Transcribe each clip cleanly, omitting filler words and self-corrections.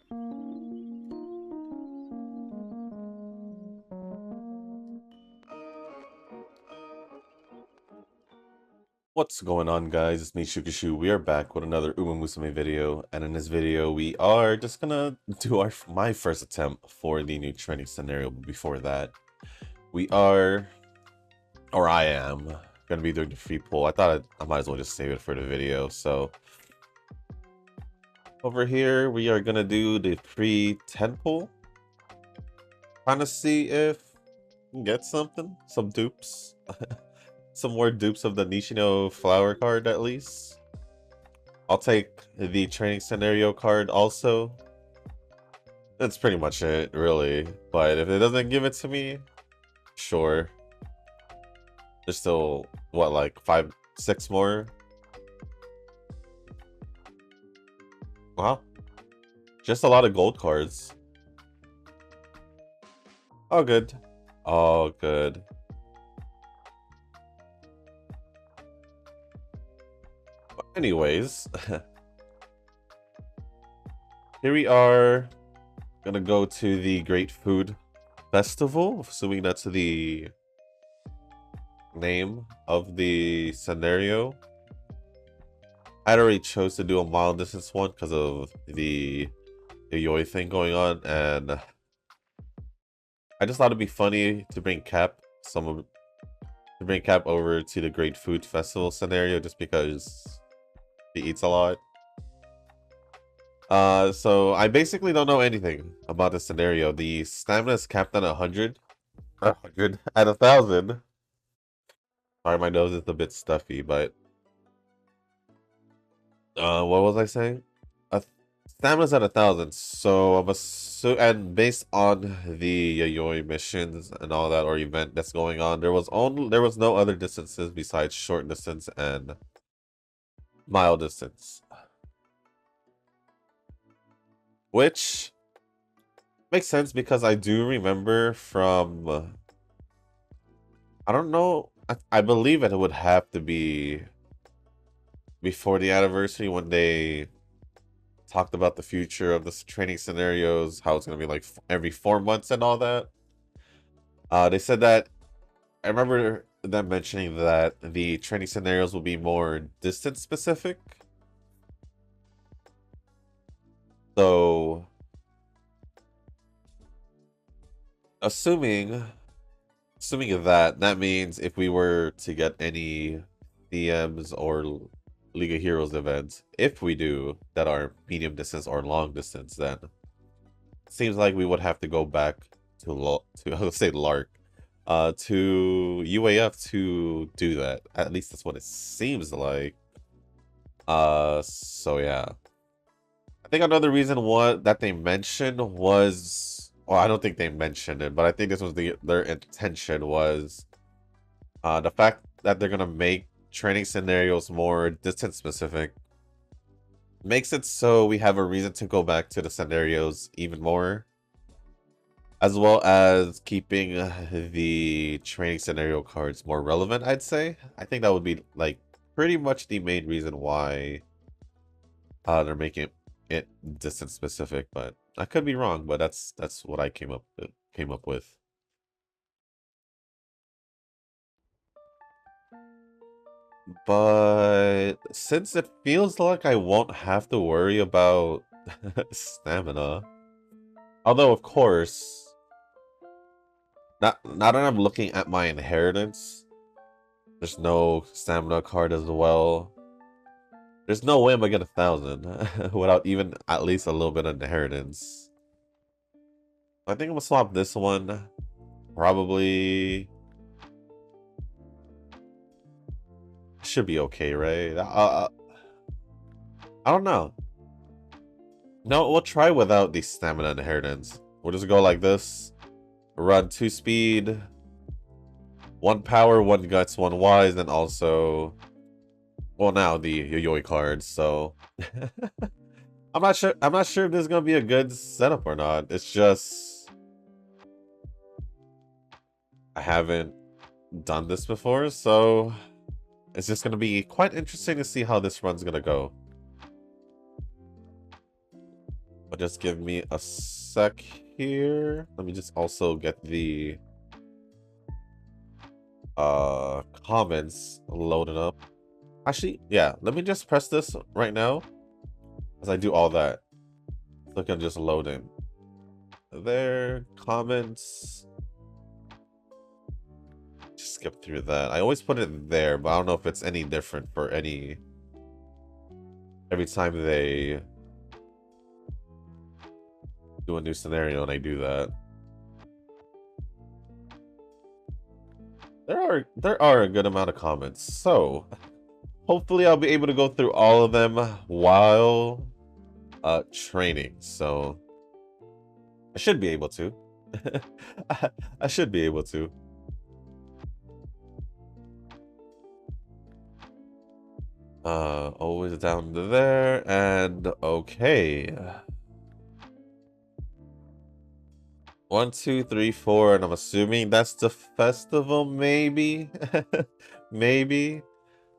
What's going on, guys? It's me, Shukishu. We are back with another Musume video, and in this video, we are just gonna do my first attempt for the new training scenario. But before that, we are, or I am, gonna be doing the free pull. I thought I might as well just save it for the video. So over here, we are gonna do the free 10 pull. Trying to see if we can get some dupes. Some more dupes of the Nishino flower card at least. I'll take the training scenario card also. That's pretty much it, really. But if it doesn't give it to me, sure. There's still, what, like 5, 6 more? Wow. Just a lot of gold cards. Oh, good. Oh, good. Anyways, here we are gonna go to the Great Food Festival, assuming that's the name of the scenario. I'd already chose to do a mile distance one because of the yoi thing going on, and I just thought it'd be funny to bring Cap over to the Great Food Festival scenario just because he eats a lot. So I basically don't know anything about the scenario. The stamina is capped at 100. 100 at 1,000. Sorry, my nose is a bit stuffy, but what was I saying? Stamina's at 1,000. So and based on the yayoi missions and all that, or event that's going on, there was no other distances besides short distance and mile distance, which makes sense because I do remember from I don't know, I believe it would have to be before the anniversary when they talked about the future of this training scenarios, how it's going to be like every 4 months and all that. They said that, I remember them mentioning that the training scenarios will be more distance specific. So, assuming that means if we were to get any DMs or League of Heroes events, if we do, that are medium distance or long distance, then it seems like we would have to go back to let's say LARC, to UAF to do that. At least that's what it seems like. So yeah. I think another reason that they mentioned was, well, I don't think they mentioned it, but I think this was their intention was the fact that they're gonna make training scenarios more distance specific makes it so we have a reason to go back to the scenarios even more, as well as keeping the training scenario cards more relevant, I'd say. I think that would be like pretty much the main reason why they're making it distance specific, but I could be wrong, but that's what I came up with. But since it feels like I won't have to worry about stamina, although of course, now that I'm looking at my inheritance, there's no stamina card as well. There's no way I'm gonna get 1,000 without even at least a little bit of inheritance. I think I'm gonna swap this one. Probably should be okay, right? I don't know. No, we'll try without the stamina inheritance. We'll just go like this. Run 2 speed, 1 power, 1 guts, 1 wise, and also, well, now the yayoi cards. So I'm not sure if this is gonna be a good setup or not. It's just I haven't done this before, so it's just gonna be quite interesting to see how this run's gonna go. But just give me a sec here. Let me just also get the comments loaded up. Actually, yeah, let me just press this right now as I do all that. So I can just load in. There, comments. Just skip through that. I always put it there, but I don't know if it's any different for every time they do a new scenario and I do that. There are a good amount of comments, so hopefully I'll be able to go through all of them while training. So I should be able to. I should be able to. Always down to there, and okay. 1, 2, 3, 4, and I'm assuming that's the festival, maybe? Maybe.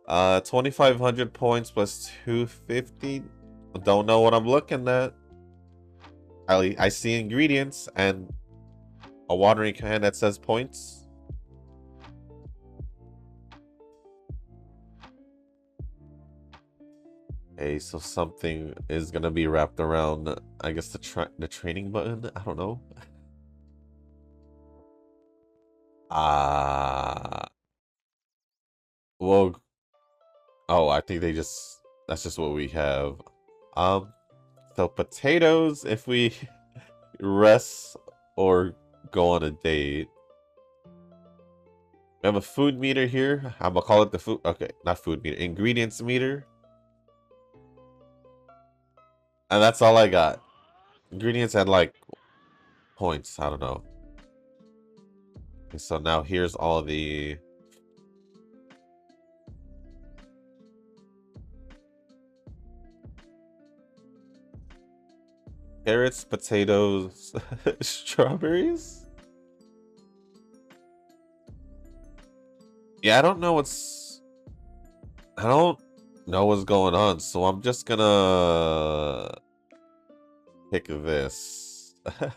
2,500 points plus 250. Don't know what I'm looking at. I see ingredients and a watering can that says points. Okay, so something is gonna be wrapped around, I guess, the training button. I don't know. Well, oh, I think that's just what we have. So potatoes if we rest or go on a date. We have a food meter here. I'm gonna call it the food. Okay, not food meter, ingredients meter. And that's all I got. Ingredients and like points. I don't know. Okay, so now here's all the carrots, potatoes, strawberries. Yeah, I don't know what's going on, so I'm just gonna pick this. I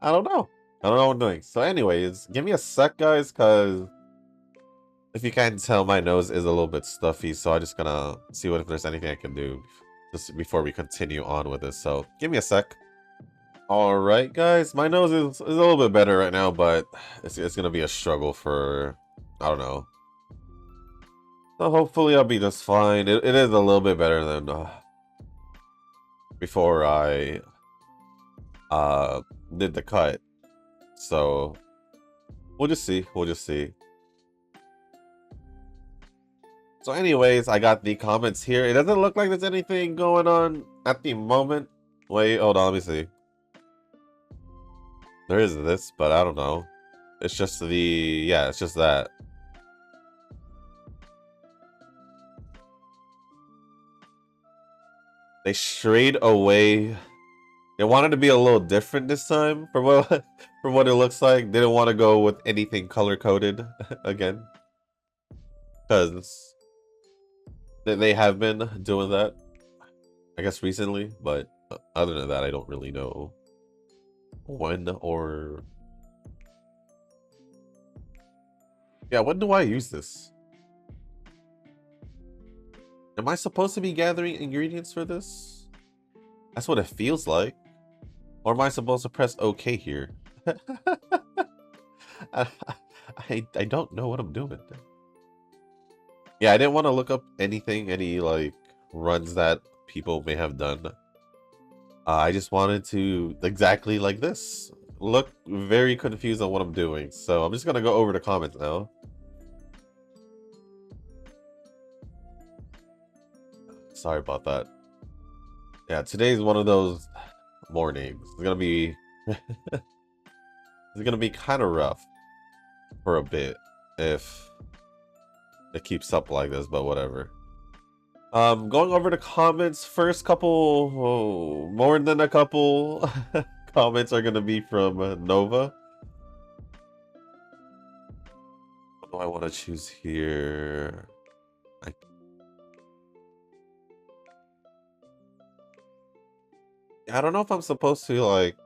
don't know. I don't know what I'm doing. So anyways, give me a sec, guys, because if you can't tell, my nose is a little bit stuffy, so I'm just gonna see if there's anything I can do just before we continue on with this. So give me a sec. Alright, guys, my nose is a little bit better right now, but it's gonna be a struggle for, I don't know. So hopefully I'll be just fine. It is a little bit better than before I did the cut. So we'll just see. We'll just see. So anyways, I got the comments here. It doesn't look like there's anything going on at the moment. Wait, hold on, let me see. There is this, but I don't know. It's just it's just that. They strayed away. They wanted to be a little different this time from what from what it looks like. They didn't want to go with anything color coded again. Because they have been doing that, I guess, recently, but other than that, I don't really know when or... Yeah, when do I use this? Am I supposed to be gathering ingredients for this? That's what it feels like. Or am I supposed to press OK here? I don't know what I'm doing. Yeah, I didn't want to look up any like runs that people may have done. I just wanted to, exactly like this, look very confused on what I'm doing. So I'm just gonna go over the comments now. Sorry about that. Yeah, today's one of those mornings. It's gonna be it's gonna be kind of rough for a bit if it keeps up like this, but whatever. Going over the comments, first couple, more than a couple comments are gonna be from Nova. What do I want to choose here? I don't know if I'm supposed to like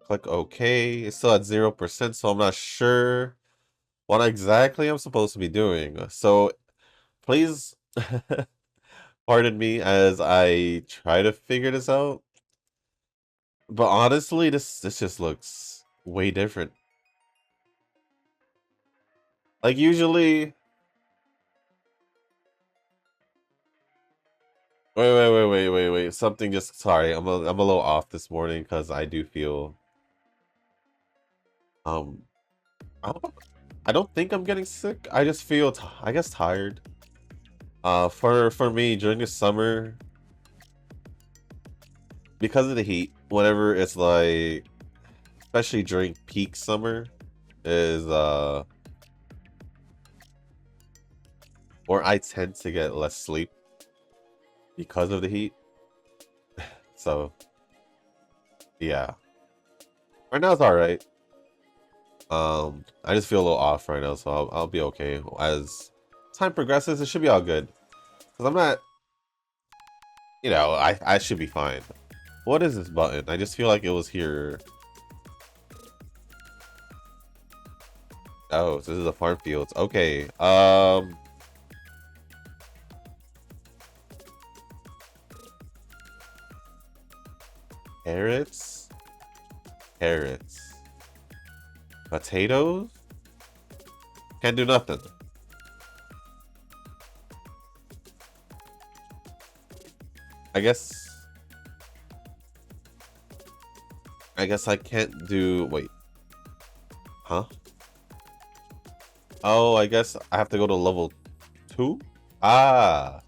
click OK. It's still at 0%, so I'm not sure what exactly I'm supposed to be doing. So please pardon me as I try to figure this out. But honestly, this just looks way different. Like usually, wait. Something just sorry, I'm a little off this morning because I do feel um I don't think I'm getting sick. I just feel I guess tired. For me during the summer because of the heat, whenever it's like especially during peak summer is or I tend to get less sleep because of the heat. So yeah. Right now it's all right. I just feel a little off right now, so I'll be okay. As time progresses, it should be all good. Cause I'm not, you know, I should be fine. What is this button? I just feel like it was here. Oh, so this is the farm fields. Okay. Carrots. Carrots. Potatoes. Can't do nothing. I guess I can't do. Wait. Huh? Oh, I guess I have to go to level 2? Ah.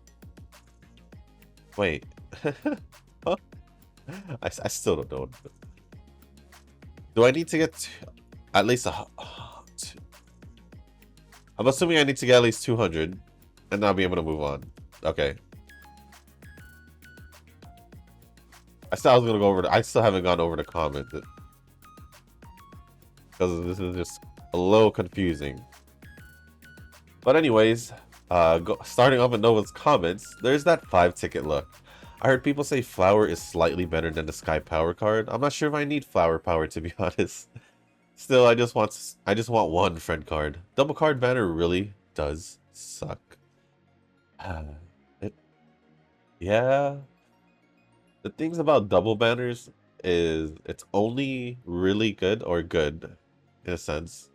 Wait. Huh? I still don't know. Do I need to get at least I'm assuming I need to get at least 200 and not be able to move on. Okay. I still was gonna go over I still haven't gone over the comment because this is just a little confusing. But anyways, starting off with Nova's comments, there's that 5 ticket look. I heard people say flower is slightly better than the sky power card. I'm not sure if I need flower power to be honest. Still, I just want one friend card. Double card banner really does suck. It, yeah. The things about double banners is it's only really good or good in a sense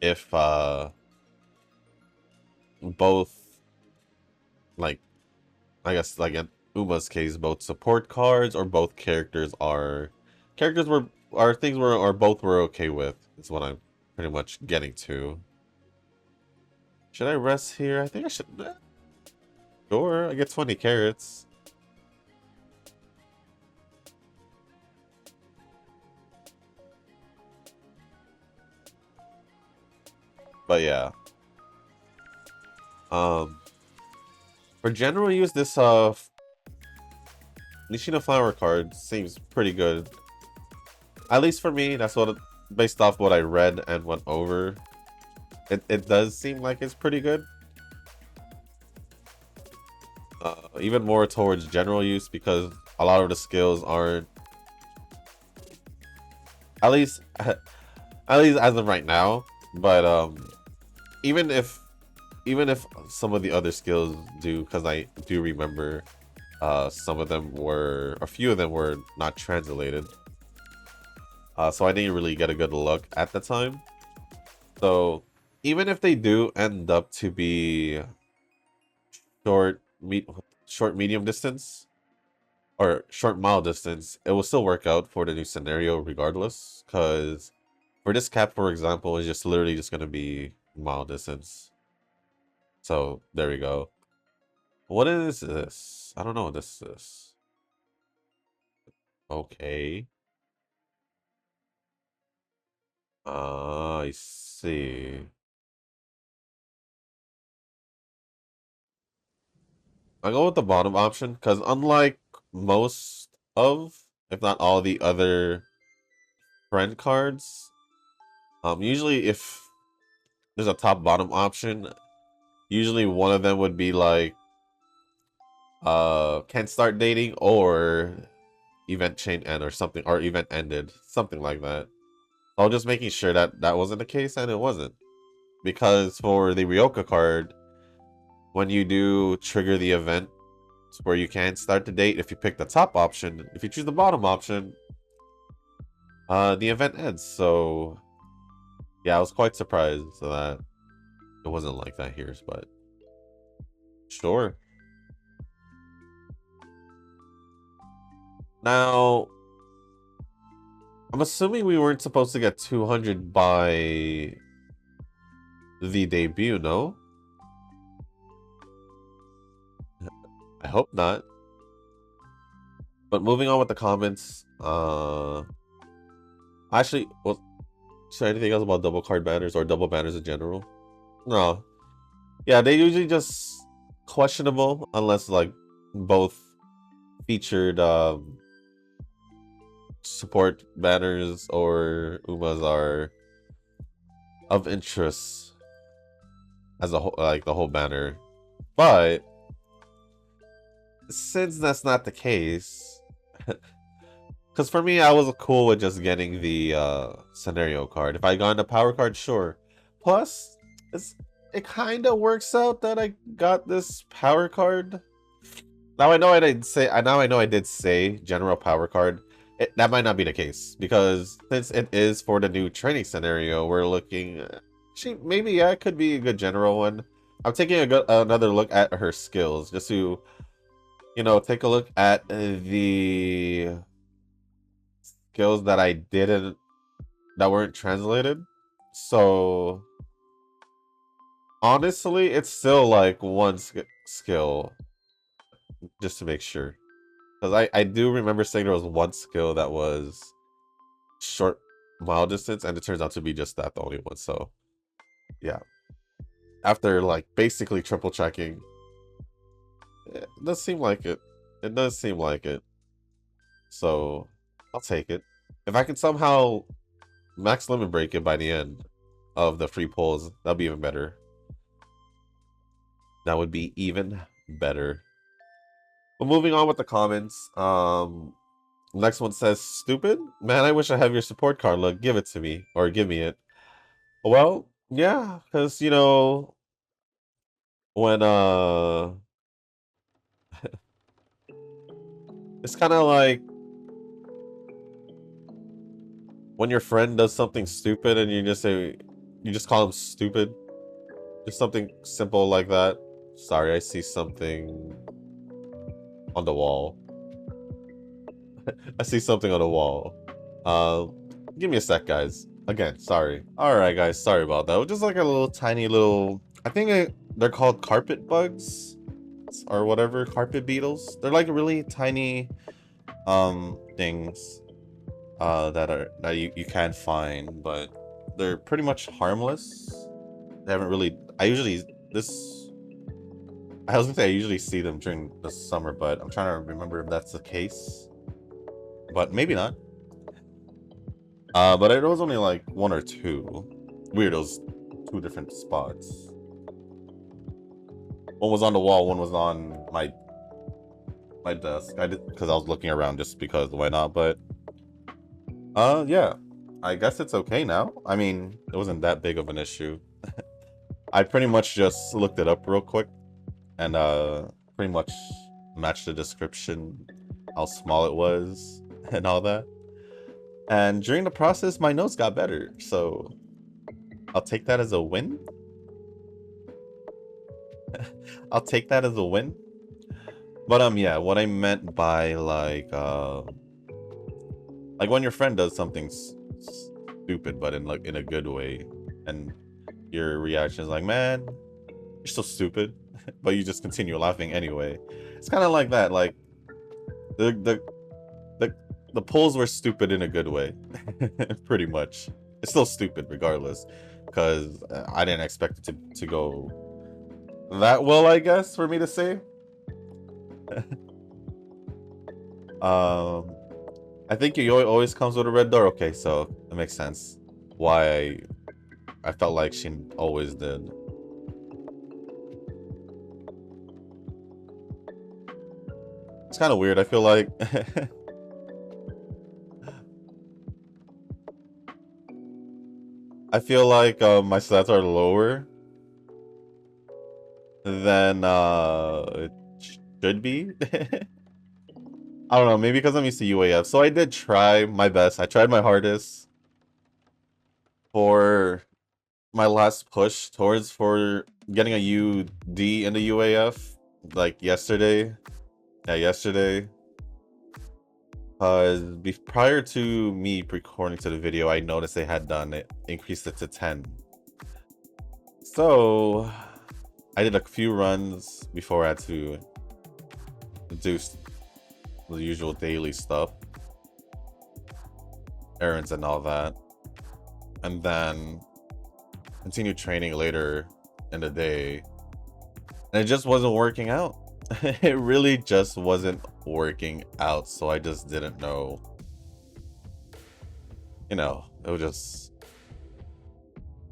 if both like I guess like in Uma's case both support cards or both characters are things were or both were okay with is what I'm pretty much getting to. Should I rest here? I think I should. Sure, I get 20 carrots. But yeah. For general use, this Nishina flower card seems pretty good. At least for me, that's what based off what I read and went over. It does seem like it's pretty good. Even more towards general use because a lot of the skills aren't at least as of right now. But even if some of the other skills do, because I do remember some of them were, a few of them were not translated. So I didn't really get a good look at the time. So even if they do end up to be short, medium distance, or short mile distance, it will still work out for the new scenario regardless. Because for this cap, for example, is just literally just going to be mile distance. So there we go. What is this? I don't know what this is. Okay. I see. I go with the bottom option because unlike most of, if not all the other friend cards, usually if there's a top bottom option, usually one of them would be like can't start dating, or event chain end or something, or event ended, something like that. I was just making sure that that wasn't the case, and it wasn't. Because for the Ryoka card, when you do trigger the event where you can start the date, if you pick the top option, if you choose the bottom option, the event ends. So yeah, I was quite surprised that it wasn't like that here, but sure. Now, I'm assuming we weren't supposed to get 200 by the debut, no? I hope not. But moving on with the comments, actually, well, say anything else about double card banners or double banners in general? No. Yeah, they usually just questionable unless like both featured support banners or umas are of interest as a whole, like the whole banner. But since that's not the case, because for me, I was cool with just getting the scenario card. If I got a power card, sure. Plus, it kind of works out that I got this power card. Now I know I did say. Now I know I did say general power card. That might not be the case because since it is for the new training scenario, we're looking. Maybe yeah, it could be a good general one. I'm taking another look at her skills just to, take a look at the skills that I didn't, that weren't translated. So honestly, it's still like one skill, just to make sure. Because I do remember saying there was one skill that was short mile distance, and it turns out to be just that, the only one. So yeah, after like basically triple checking, it does seem like it. It does seem like it. So I'll take it. If I can somehow max limit break it by the end of the free pulls, that'll be even better. That would be even better. But moving on with the comments, next one says, "Stupid? Man, I wish I have your support card. Look, give it to me. Or give me it." Well, yeah, because, when, it's kind of like when your friend does something stupid and you just call them stupid. Just something simple like that. Sorry, I see something on the wall. I see something on the wall. Give me a sec, guys. Again, sorry. Alright, guys, sorry about that. Just like a little tiny little... I think they're called carpet bugs or whatever, carpet beetles. They're like really tiny things that you can find, but they're pretty much harmless. They haven't really... I was gonna say I usually see them during the summer, but I'm trying to remember if that's the case. But maybe not. But it was only like one or two. Weirdos, two different spots. One was on the wall, one was on my desk. I did because I was looking around just because why not, but yeah. I guess it's okay now. I mean, it wasn't that big of an issue. I pretty much just looked it up real quick and pretty much matched the description, how small it was and all that. And during the process, my notes got better, so I'll take that as a win. I'll take that as a win. But yeah, what I meant by like when your friend does something stupid, but in a good way, and your reaction is like, "Man, you're so stupid," but you just continue laughing anyway. It's kind of like that. Like the pulls were stupid in a good way, pretty much. It's still stupid regardless, because I didn't expect it to go that well, I guess, for me to say. I think Yoi always comes with a red door. Okay, so it makes sense why I felt like she always did. It's kind of weird. I feel like I feel like my stats are lower than it should be. I don't know, maybe because I'm used to UAF. So I did try my best. I tried my hardest for my last push towards for getting a UD in the UAF, like yesterday. Yeah, yesterday. Prior to me recording to the video, I noticed they had done it, increased it to 10. So I did a few runs before I had to do the usual daily stuff, errands and all that, and then continued training later in the day, and it just wasn't working out. It really just wasn't working out, so I just didn't know. You know, it was just...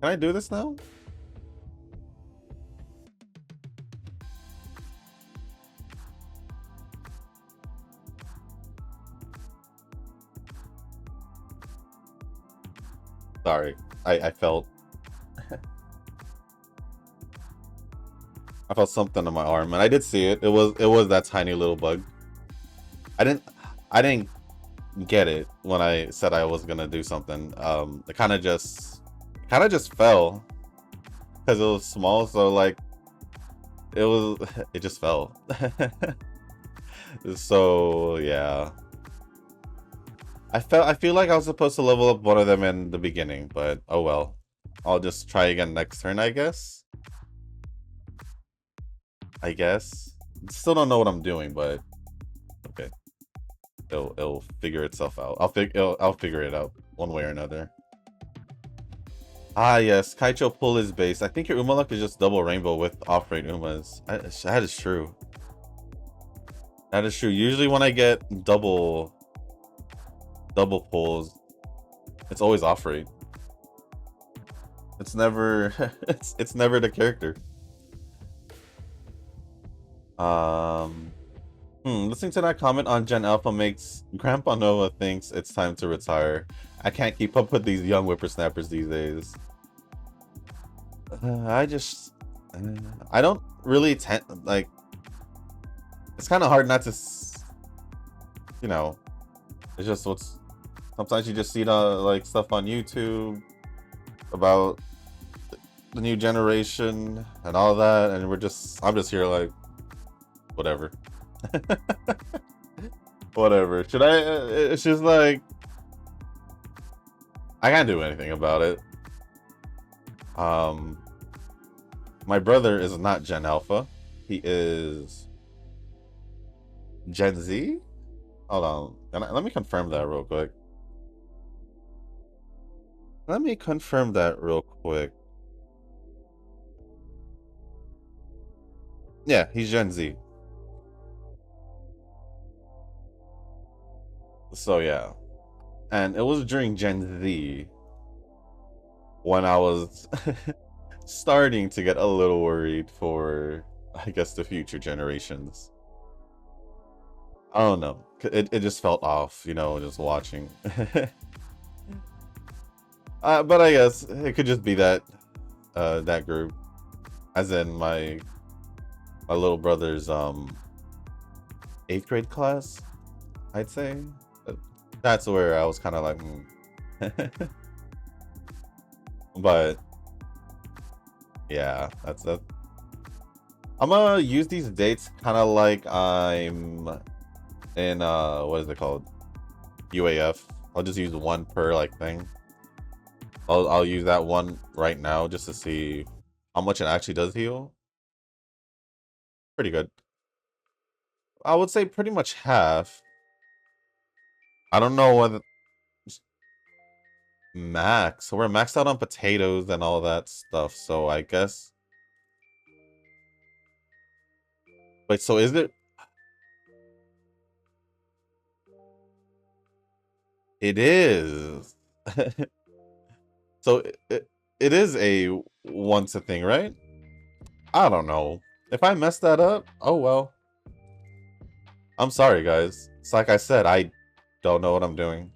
Can I do this now? Sorry, I felt... I felt something on my arm, and I did see it. It was that tiny little bug. I didn't get it when I said I was gonna do something. It kind of just fell because it was small. So like, it just fell. So yeah, I feel like I was supposed to level up one of them in the beginning, but oh well. I'll just try again next turn, I guess. Still don't know what I'm doing, but okay. It'll figure itself out. I'll figure it out one way or another. Ah yes, Kaicho pull is base. I think your Uma luck is just double rainbow with off-rate Umas. That is true. That is true. Usually when I get double pulls, it's always off-rate. It's never it's never the character. Listening to that comment on Gen Alpha makes Grandpa Noah thinks it's time to retire. I can't keep up with these young whippersnappers these days. I don't really like. It's kind of hard not to, you know. It's just sometimes you just see the like stuff on YouTube about the new generation and all that, and I'm just here like, whatever. Whatever. Should I? It's just like I can't do anything about it. My brother is not Gen Alpha. He is Gen Z. Hold on. Let me confirm that real quick. Yeah, he's Gen Z. So yeah, and it was during Gen Z when I was starting to get a little worried for, I guess, the future generations. I don't know. It just felt off, you know, just watching. But I guess it could just be that that group, as in my little brother's 8th grade class, I'd say. That's where I was kind of like, but yeah, that's that. I'm gonna use these dates kind of like I'm in what is it called, UAF. I'll just use one per like thing. I'll use that one right now just to see how much it actually does heal. Pretty good. I would say pretty much half. I don't know whether max. So we're maxed out on potatoes and all that stuff. So I guess. Wait, so is it? It is. So it is a once a thing, right? I don't know. If I messed that up, oh well. I'm sorry, guys. It's like I said, I don't know what I'm doing.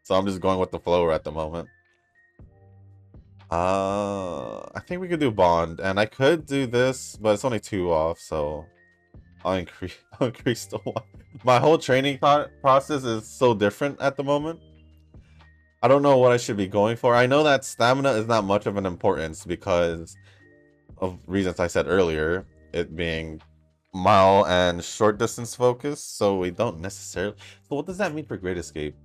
So I'm just going with the flow at the moment. I think we could do bond, and I could do this, but it's only 2 off, so I'll increase I'll increase the one. My whole training process is so different at the moment. I don't know what I should be going for. I know that stamina is not much of an importance because of reasons I said earlier, it being mile and short distance focus, so we don't necessarily. So what does that mean for Great Escape?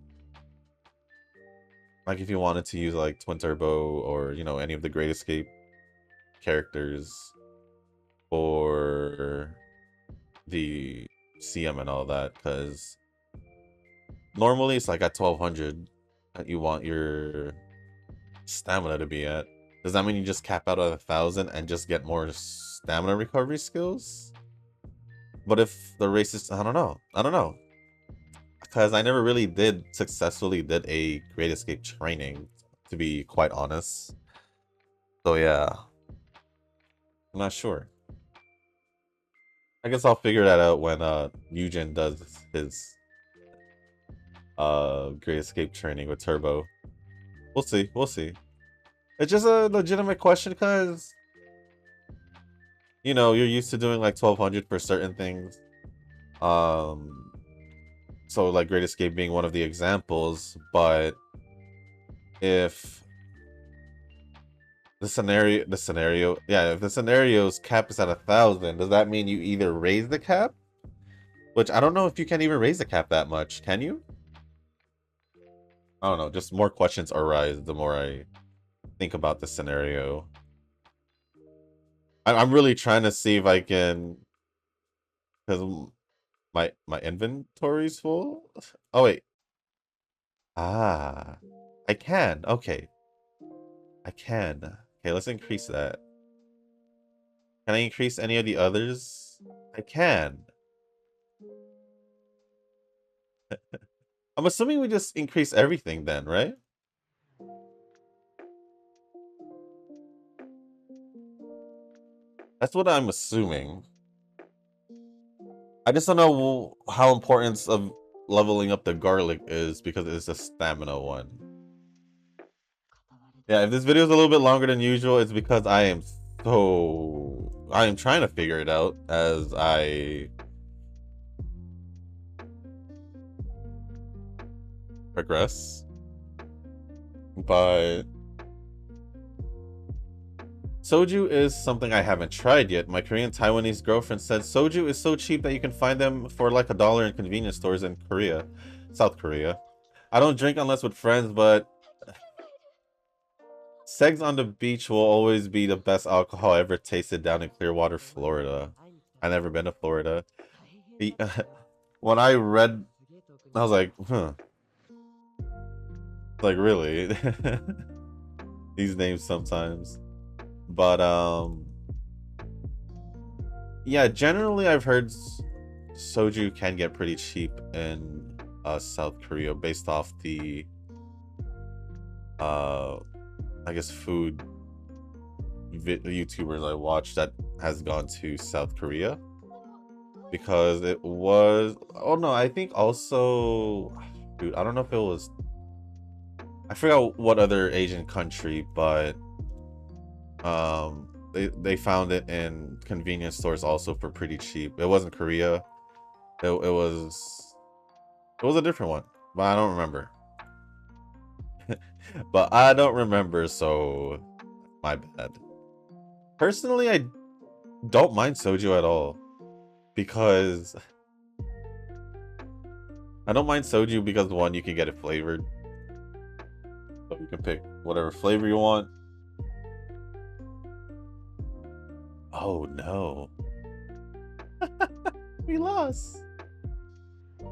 Like if you wanted to use like Twin Turbo or, you know, any of the Great Escape characters for the CM and all that, because normally it's like at 1200 that you want your stamina to be at. Does that mean you just cap out at 1000 and just get more stamina recovery skills? But if the race is, I don't know, because I never really successfully did a Great Escape training, to be quite honest. So yeah, I'm not sure. I guess I'll figure that out when Eugen does his Great Escape training with Turbo. We'll see, we'll see. It's just a legitimate question because, you know, you're used to doing like 1200 for certain things. So like Great Escape being one of the examples, but if the scenario's cap is at 1000, does that mean you either raise the cap? Which I don't know if you can even raise the cap that much, can you? I don't know, just more questions arise the more I think about the scenario. I'm really trying to see if I can, because my inventory's full. Oh wait, I can. Okay, I can. Okay, let's increase that. Can I increase any of the others? I can. I'm assuming we just increase everything then, right? That's what I'm assuming. I just don't know how important of leveling up the garlic is because it's a stamina one. Yeah, if this video is a little bit longer than usual, it's because I am trying to figure it out as I progress. But soju is something I haven't tried yet. My Korean Taiwanese girlfriend said soju is so cheap that you can find them for like $1 in convenience stores in Korea, South Korea. I don't drink unless with friends, but Segs on the beach will always be the best alcohol I ever tasted down in Clearwater, Florida. I've never been to Florida. When I read, I was like, huh. Like, really? These names sometimes. But, yeah, generally I've heard soju can get pretty cheap in South Korea based off the, I guess, food YouTubers I watched that has gone to South Korea. Because it was, oh no, I think also, dude, I don't know if it was, I forgot what other Asian country, but they found it in convenience stores also for pretty cheap. It wasn't Korea. It was a different one, but I don't remember. But I don't remember, so my bad. Personally, I don't mind soju at all because I don't mind soju because one, you can get it flavored. So you can pick whatever flavor you want. Oh no. We lost.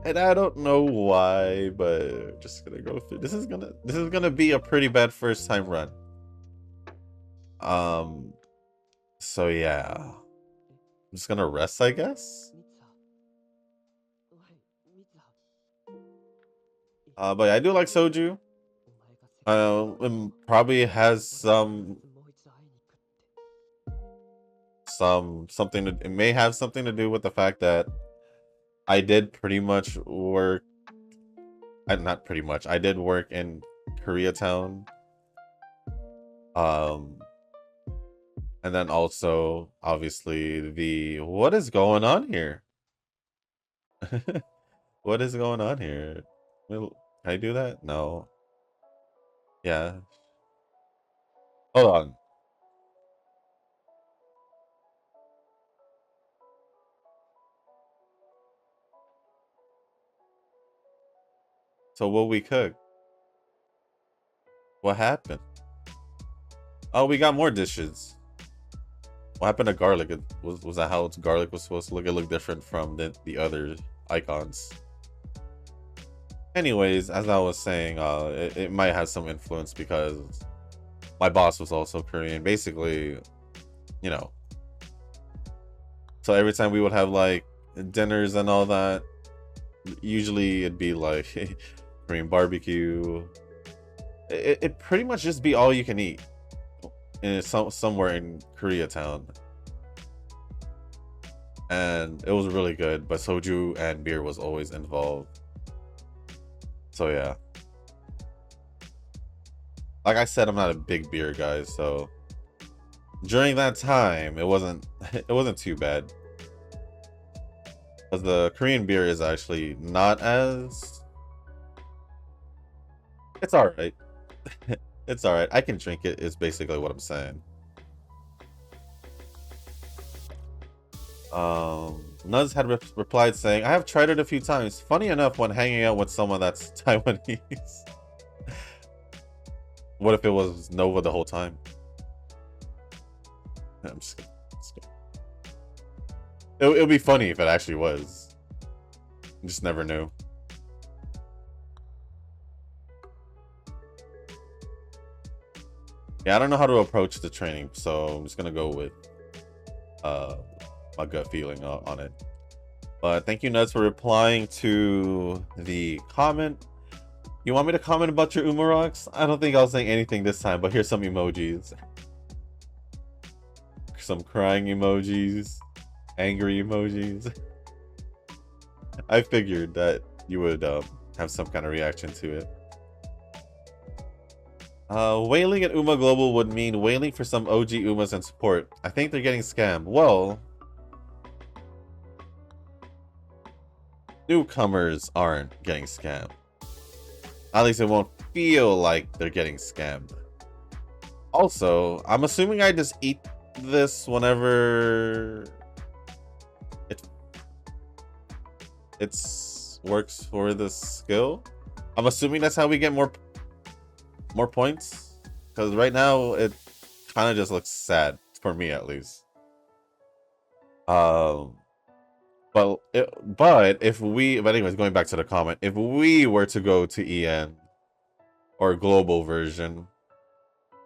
And I don't know why, but we're just gonna go through. This is gonna be a pretty bad first time run. So yeah. I'm just gonna rest, I guess. But yeah, I do like soju. It probably has it may have something to do with the fact that I did pretty much work, not pretty much, I did work in Koreatown Um, and then also, obviously, the what is going on here? What is going on here? Can I do that? No. Yeah. Hold on. So what we cook? What happened? Oh, we got more dishes. What happened to garlic? Was that how garlic was supposed to look? It looked different from the other icons. Anyways, as I was saying, it might have some influence because my boss was also Korean. Basically, you know. So every time we would have like dinners and all that, usually it'd be like Korean barbecue. It pretty much just be all you can eat in somewhere in Koreatown. And it was really good, but soju and beer was always involved. So yeah. Like I said, I'm not a big beer guy, so during that time it wasn't too bad. Because the Korean beer is actually not as it's alright. It's alright. I can drink it, is basically what I'm saying. Nuz had replied saying, I have tried it a few times. Funny enough, when hanging out with someone that's Taiwanese. What if it was Nova the whole time? I'm just kidding. It'll be funny if it actually was. You just never knew. Yeah, I don't know how to approach the training, so I'm just gonna go with my gut feeling on it. But thank you, Nuts, for replying to the comment. You want me to comment about your Umaroks? I don't think I'll say anything this time, but here's some emojis. Some crying emojis. Angry emojis. I figured that you would have some kind of reaction to it. Whaling at Uma Global would mean whaling for some OG Umas and support. I think they're getting scammed. Well, newcomers aren't getting scammed. At least it won't feel like they're getting scammed. Also, I'm assuming I just eat this whenever it's works for the skill. I'm assuming that's how we get more points, because right now it kind of just looks sad for me, at least. But anyways, going back to the comment, if we were to go to EN or global version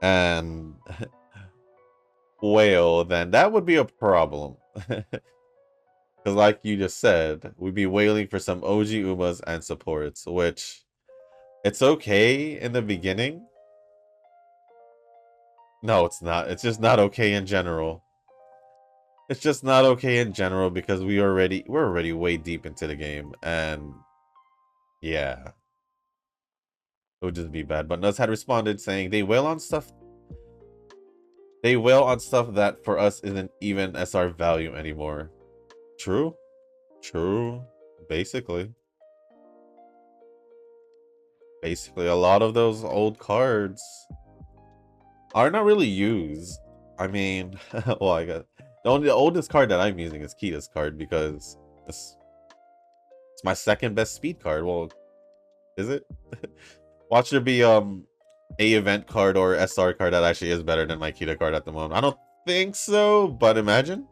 and whale, then that would be a problem. Because like you just said, we'd be whaling for some OG Umas and supports, which it's okay in the beginning. No, it's not. It's just not okay in general. It's just not okay in general because we're already way deep into the game, and yeah. It would just be bad. But Nuts had responded saying they wail on stuff that for us isn't even SR value anymore. True. True. Basically, a lot of those old cards are not really used. I mean, well, I got the oldest card that I'm using is Kita's card because it's my second best speed card. Well, is it? Watch there be a event card or SR card that actually is better than my Kita card at the moment. I don't think so, but imagine.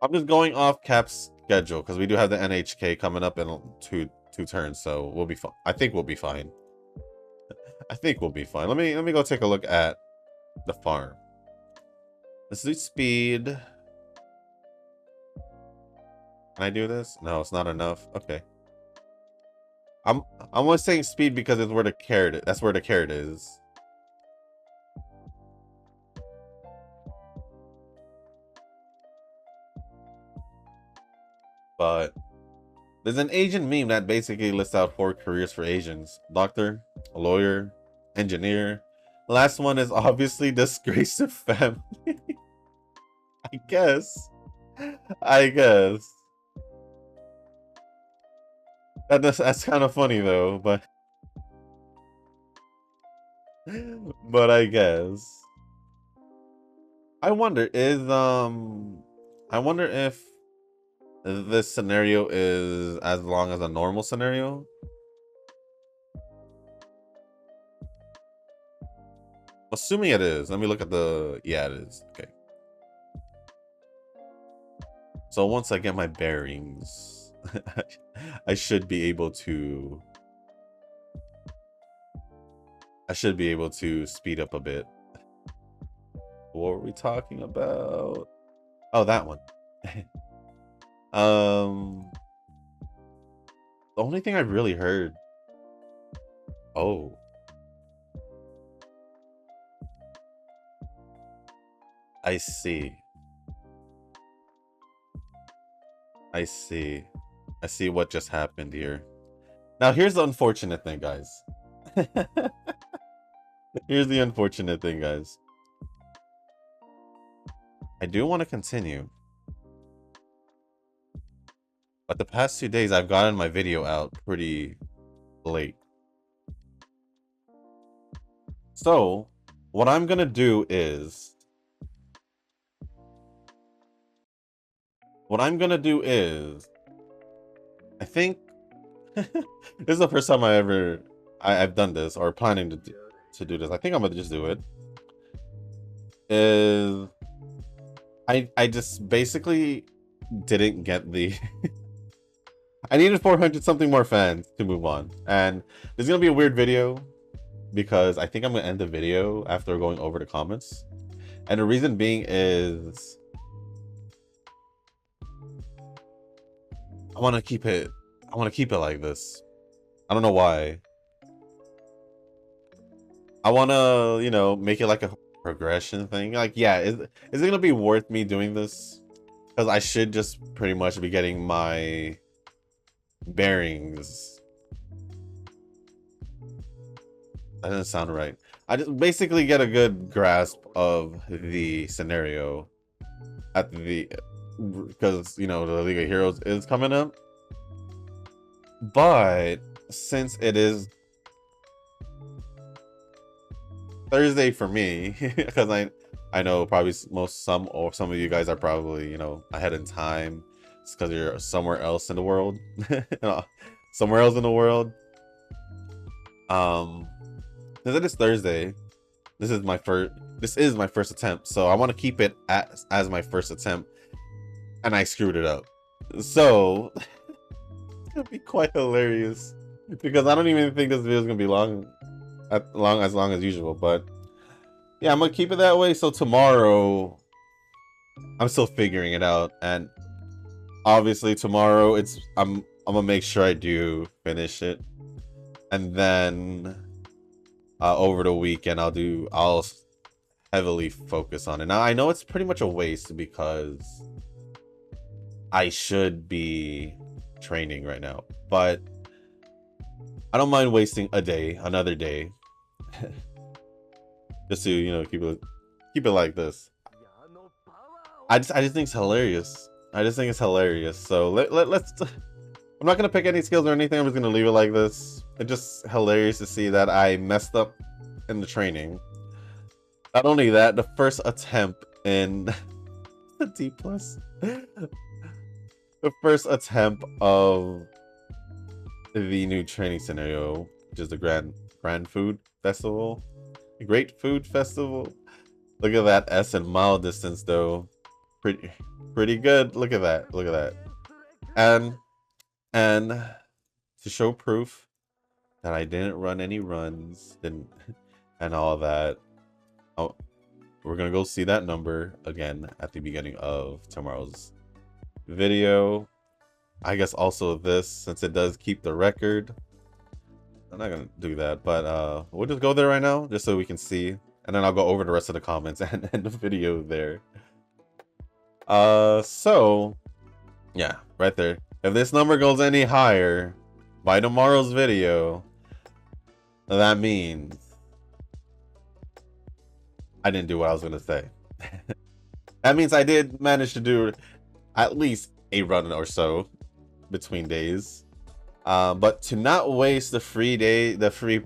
I'm just going off Cap's schedule because we do have the NHK coming up in two turns, so we'll be fine. I think we'll be fine. I think we'll be fine. Let me go take a look at the farm. Let's do speed. Can I do this? No, it's not enough. Okay. I'm only saying speed because it's where the carrot is. That's where the carrot is. But there's an Asian meme that basically lists out 4 careers for Asians: doctor, a lawyer, engineer. Last one is obviously disgrace to family. I guess. That's kind of funny though, but I guess. I wonder if this scenario is as long as a normal scenario. Assuming it is. Let me look at the... Yeah, it is. Okay. So once I get my bearings, I should be able to... speed up a bit. What were we talking about? Oh, that one. The only thing I really heard... Oh. I see. I see what just happened here. Now, here's the unfortunate thing, guys. Here's the unfortunate thing, guys. I do want to continue. But the past 2 days, I've gotten my video out pretty late. So, what I'm going to do is... I think... this is the first time I've done this, or planning to do this. I think I'm going to just do it. I just basically didn't get the... I needed 400 something more fans to move on. And there's going to be a weird video because I think I'm going to end the video after going over the comments. And the reason being is I want to keep it like this. I don't know why. I want to, you know, make it like a progression thing. Like, yeah, is it going to be worth me doing this? Because I should just pretty much be getting my bearings. That doesn't sound right. I just basically get a good grasp of the scenario at the... because, you know, the League of Heroes is coming up. But since it is Thursday for me, because I know probably some of you guys are probably, you know, ahead in time. It's because you're somewhere else in the world. Somewhere else in the world. Since it is Thursday, this is my first attempt, so I want to keep it as my first attempt, and I screwed it up. So it's gonna be quite hilarious because I don't even think this video is gonna be long as usual. But yeah, I'm gonna keep it that way. So tomorrow, I'm still figuring it out, and obviously tomorrow I'm gonna make sure I do finish it, and then over the weekend I'll heavily focus on it. Now I know it's pretty much a waste because I should be training right now, but I don't mind wasting another day, just to, you know, keep it like this. I just think it's hilarious. I just think it's hilarious. So let's. I'm not gonna pick any skills or anything. I'm just gonna leave it like this. It's just hilarious to see that I messed up in the training. Not only that, the first attempt in the D+, the first attempt of the new training scenario, which is the Grand Food Festival, the Great Food Festival. Look at that S and mile distance though. Pretty good. Look at that. And to show proof that I didn't run any runs and all that, we're gonna go see that number again at the beginning of tomorrow's video. I guess also this, since it does keep the record. I'm not gonna do that, but we'll just go there right now just so we can see, and then I'll go over the rest of the comments and end the video there. So yeah, right there. If this number goes any higher by tomorrow's video, that means I didn't do what I was gonna say. That means I did manage to do at least a run or so between days. But to not waste the free day, the free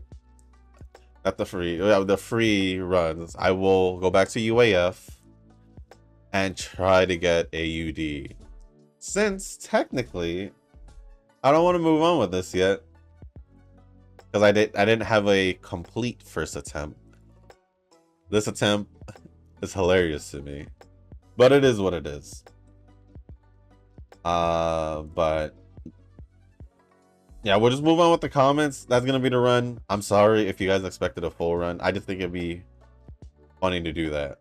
runs, I will go back to UAF and try to get a UD. Since technically, I don't want to move on with this yet, because I didn't have a complete first attempt. This attempt is hilarious to me, but it is what it is. But yeah, we'll just move on with the comments. That's gonna be the run. I'm sorry if you guys expected a full run. I just think it'd be funny to do that,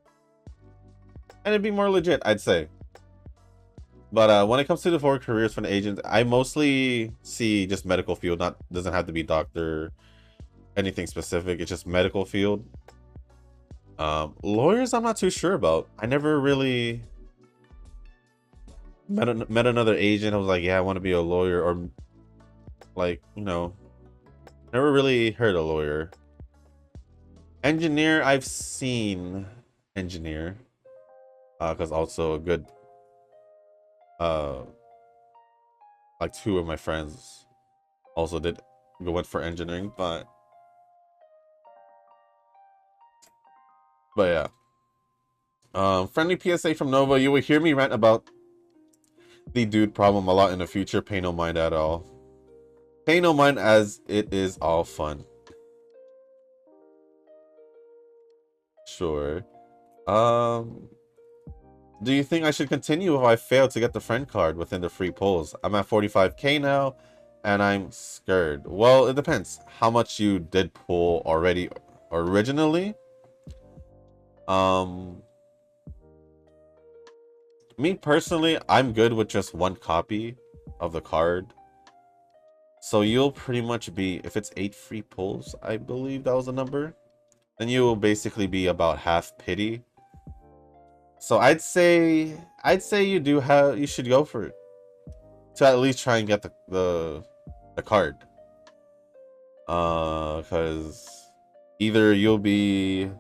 and it'd be more legit, I'd say. But when it comes to the 4 careers for the agents, I mostly see just medical field. Doesn't have to be doctor, anything specific. It's just medical field. Lawyers, I'm not too sure about. I never really met another agent. I was like, yeah, I want to be a lawyer, or like, you know, never really heard a lawyer. Engineer, I've seen engineer, because also a good, like 2 of my friends also went for engineering, but yeah. Friendly PSA from Nova: you will hear me rant about the dude problem a lot in the future. Pay no mind at all. Pay no mind, as it is all fun. Sure. Do you think I should continue if I fail to get the friend card within the free pulls? I'm at 45k now, and I'm scared. Well, it depends how much you did pull already originally. Me personally, I'm good with just 1 copy of the card. So you'll pretty much be, if it's 8 free pulls, I believe that was the number, then you will basically be about half pity. So I'd say you should go for it, to at least try and get the card. Because either you'll be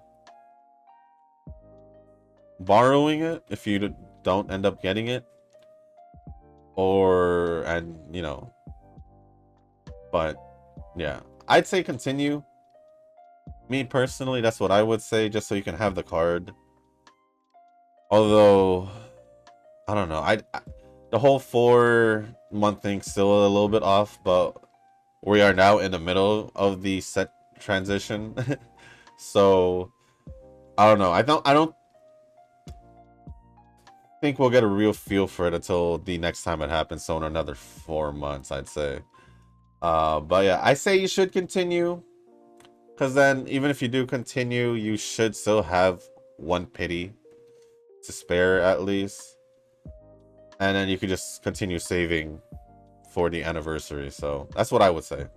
borrowing it if you don't end up getting it, and you know. But yeah, I'd say continue. Me personally, that's what I would say, just so you can have the card. Although, I don't know. The whole 4-month thing's still a little bit off, but we are now in the middle of the set transition. So I don't know. I don't think we'll get a real feel for it until the next time it happens. So in another 4 months, I'd say. But yeah, I say you should continue, because then even if you do continue, you should still have 1 pity to spare at least, and then you could just continue saving for the anniversary. So that's what I would say.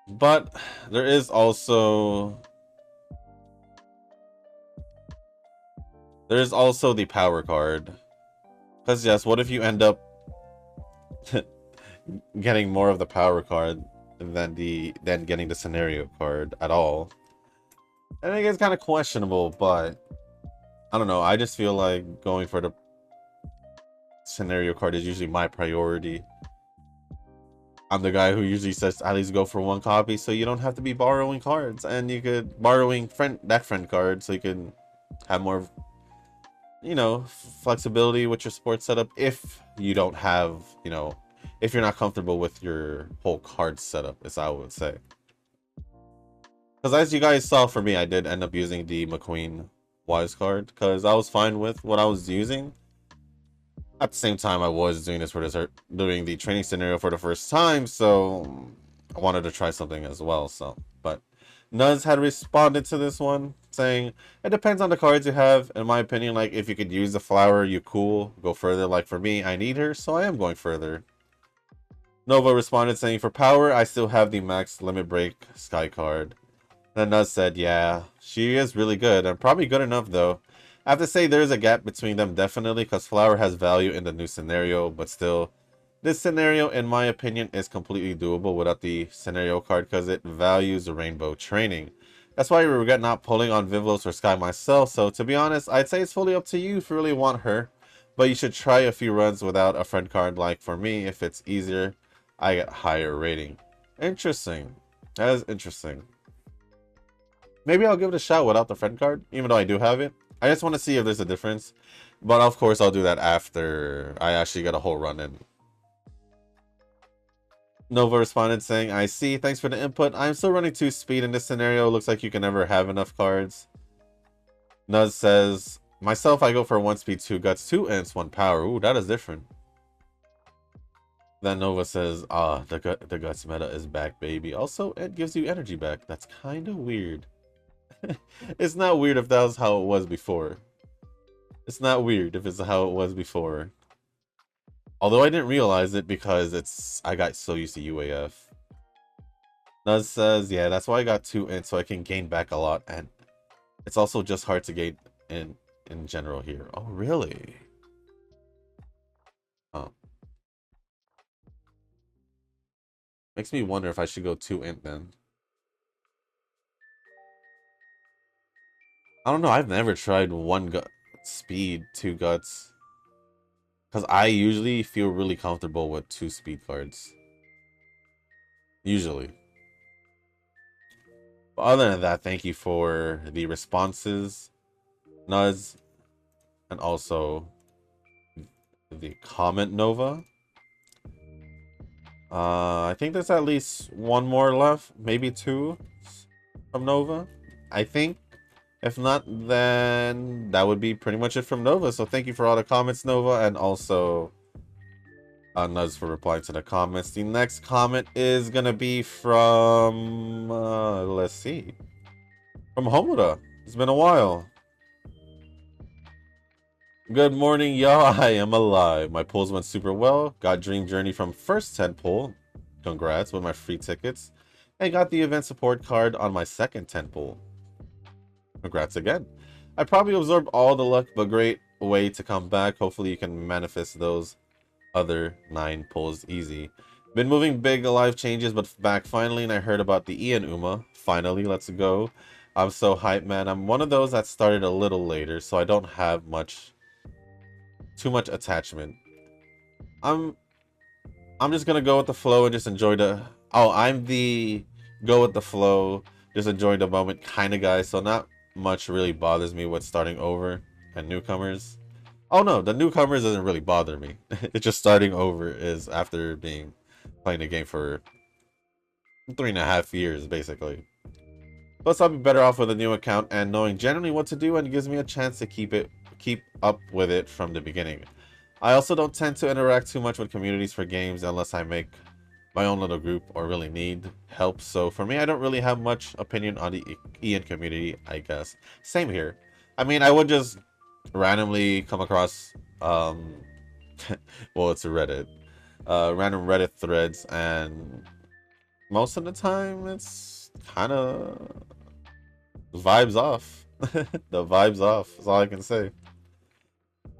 But there is also the power card, because yes, what if you end up getting more of the power card than getting the scenario card at all? I think it's kind of questionable, but I don't know. I just feel like going for the scenario card is usually my priority. I'm the guy who usually says at least go for 1 copy, so you don't have to be borrowing cards, and you could borrowing that friend card, so you can have more, you know, flexibility with your sports setup if you don't have, you know, if you're not comfortable with your whole card setup, as I would say. Because as you guys saw, for me, I did end up using the McQueen Wise card, because I was fine with what I was using. At the same time, I was doing doing the training scenario for the first time, so I wanted to try something as well. So, but Nuz had responded to this one, saying, it depends on the cards you have. In my opinion, like, if you could use the flower, you cool, go further. Like, for me, I need her, so I am going further. Nova responded saying, for power, I still have the max limit break Sky card. Then Nuz said, yeah, she is really good, and probably good enough, though. I have to say there is a gap between them, definitely, because flower has value in the new scenario, but still, This scenario, in my opinion, is completely doable without the scenario card because it values rainbow training. That's why I regret not pulling on Vivlos or Sky myself, so to be honest, I'd say it's fully up to you if you really want her. But you should try a few runs without a friend card. Like for me, if it's easier, I get higher rating. Interesting. That is interesting. Maybe I'll give it a shot without the friend card, even though I do have it. I just want to see if there's a difference. But of course, I'll do that after I actually get a whole run in. Nova responded saying, I see, thanks for the input. I'm still running 2 speed in this scenario. Looks like you can never have enough cards. Nuz says, myself, I go for 1 speed, 2 guts, 2 ints, 1 power. Ooh, that is different. Then Nova says, the guts meta is back, baby. Also, it gives you energy back. That's kind of weird. It's not weird if that was how it was before. It's not weird if it's how it was before. Although I didn't realize it because I got so used to UAF. Nuz says, yeah, that's why I got 2 in, so I can gain back a lot. And it's also just hard to gain in general here. Oh, really? Oh. Makes me wonder if I should go 2 int then. I don't know. I've never tried 1 gut speed, 2 guts. Because I usually feel really comfortable with 2 speed cards. Usually. But other than that, thank you for the responses, Nuz, and also the comment, Nova. I think there's at least 1 more left, maybe 2 from Nova. I think. If not, then that would be pretty much it from Nova. So thank you for all the comments, Nova, and also Nuz for replying to the comments. The next comment is gonna be from let's see, from Homoda. It's been a while. Good morning, y'all. I am alive. My pulls went super well. Got Dream Journey from first 10 pull. Congrats with my free tickets. And got the event support card on my second 10 pull. Congrats again. I probably absorbed all the luck, but great way to come back. Hopefully you can manifest those other 9 pulls easy. Been moving big life changes, but back finally, and I heard about the Ian Uma. Finally, let's go. I'm so hyped, man. I'm one of those that started a little later, so I don't have too much attachment. I'm just gonna go with the flow and just enjoy the... Oh, I'm the go with the flow, just enjoy the moment kind of guy, so not much really bothers me with starting over and newcomers. Oh no, the newcomers doesn't really bother me. It's just starting over is after playing the game for 3.5 years basically. Plus I'll be better off with a new account and knowing generally what to do, and it gives me a chance to keep up with it from the beginning. I also don't tend to interact too much with communities for games unless I make my own little group or really need help. So for me, I don't really have much opinion on the Ian community, I guess. Same here. I mean, I would just randomly come across well, it's a Reddit. Random Reddit threads, and most of the time it's kind of vibes off. The vibes off is all I can say.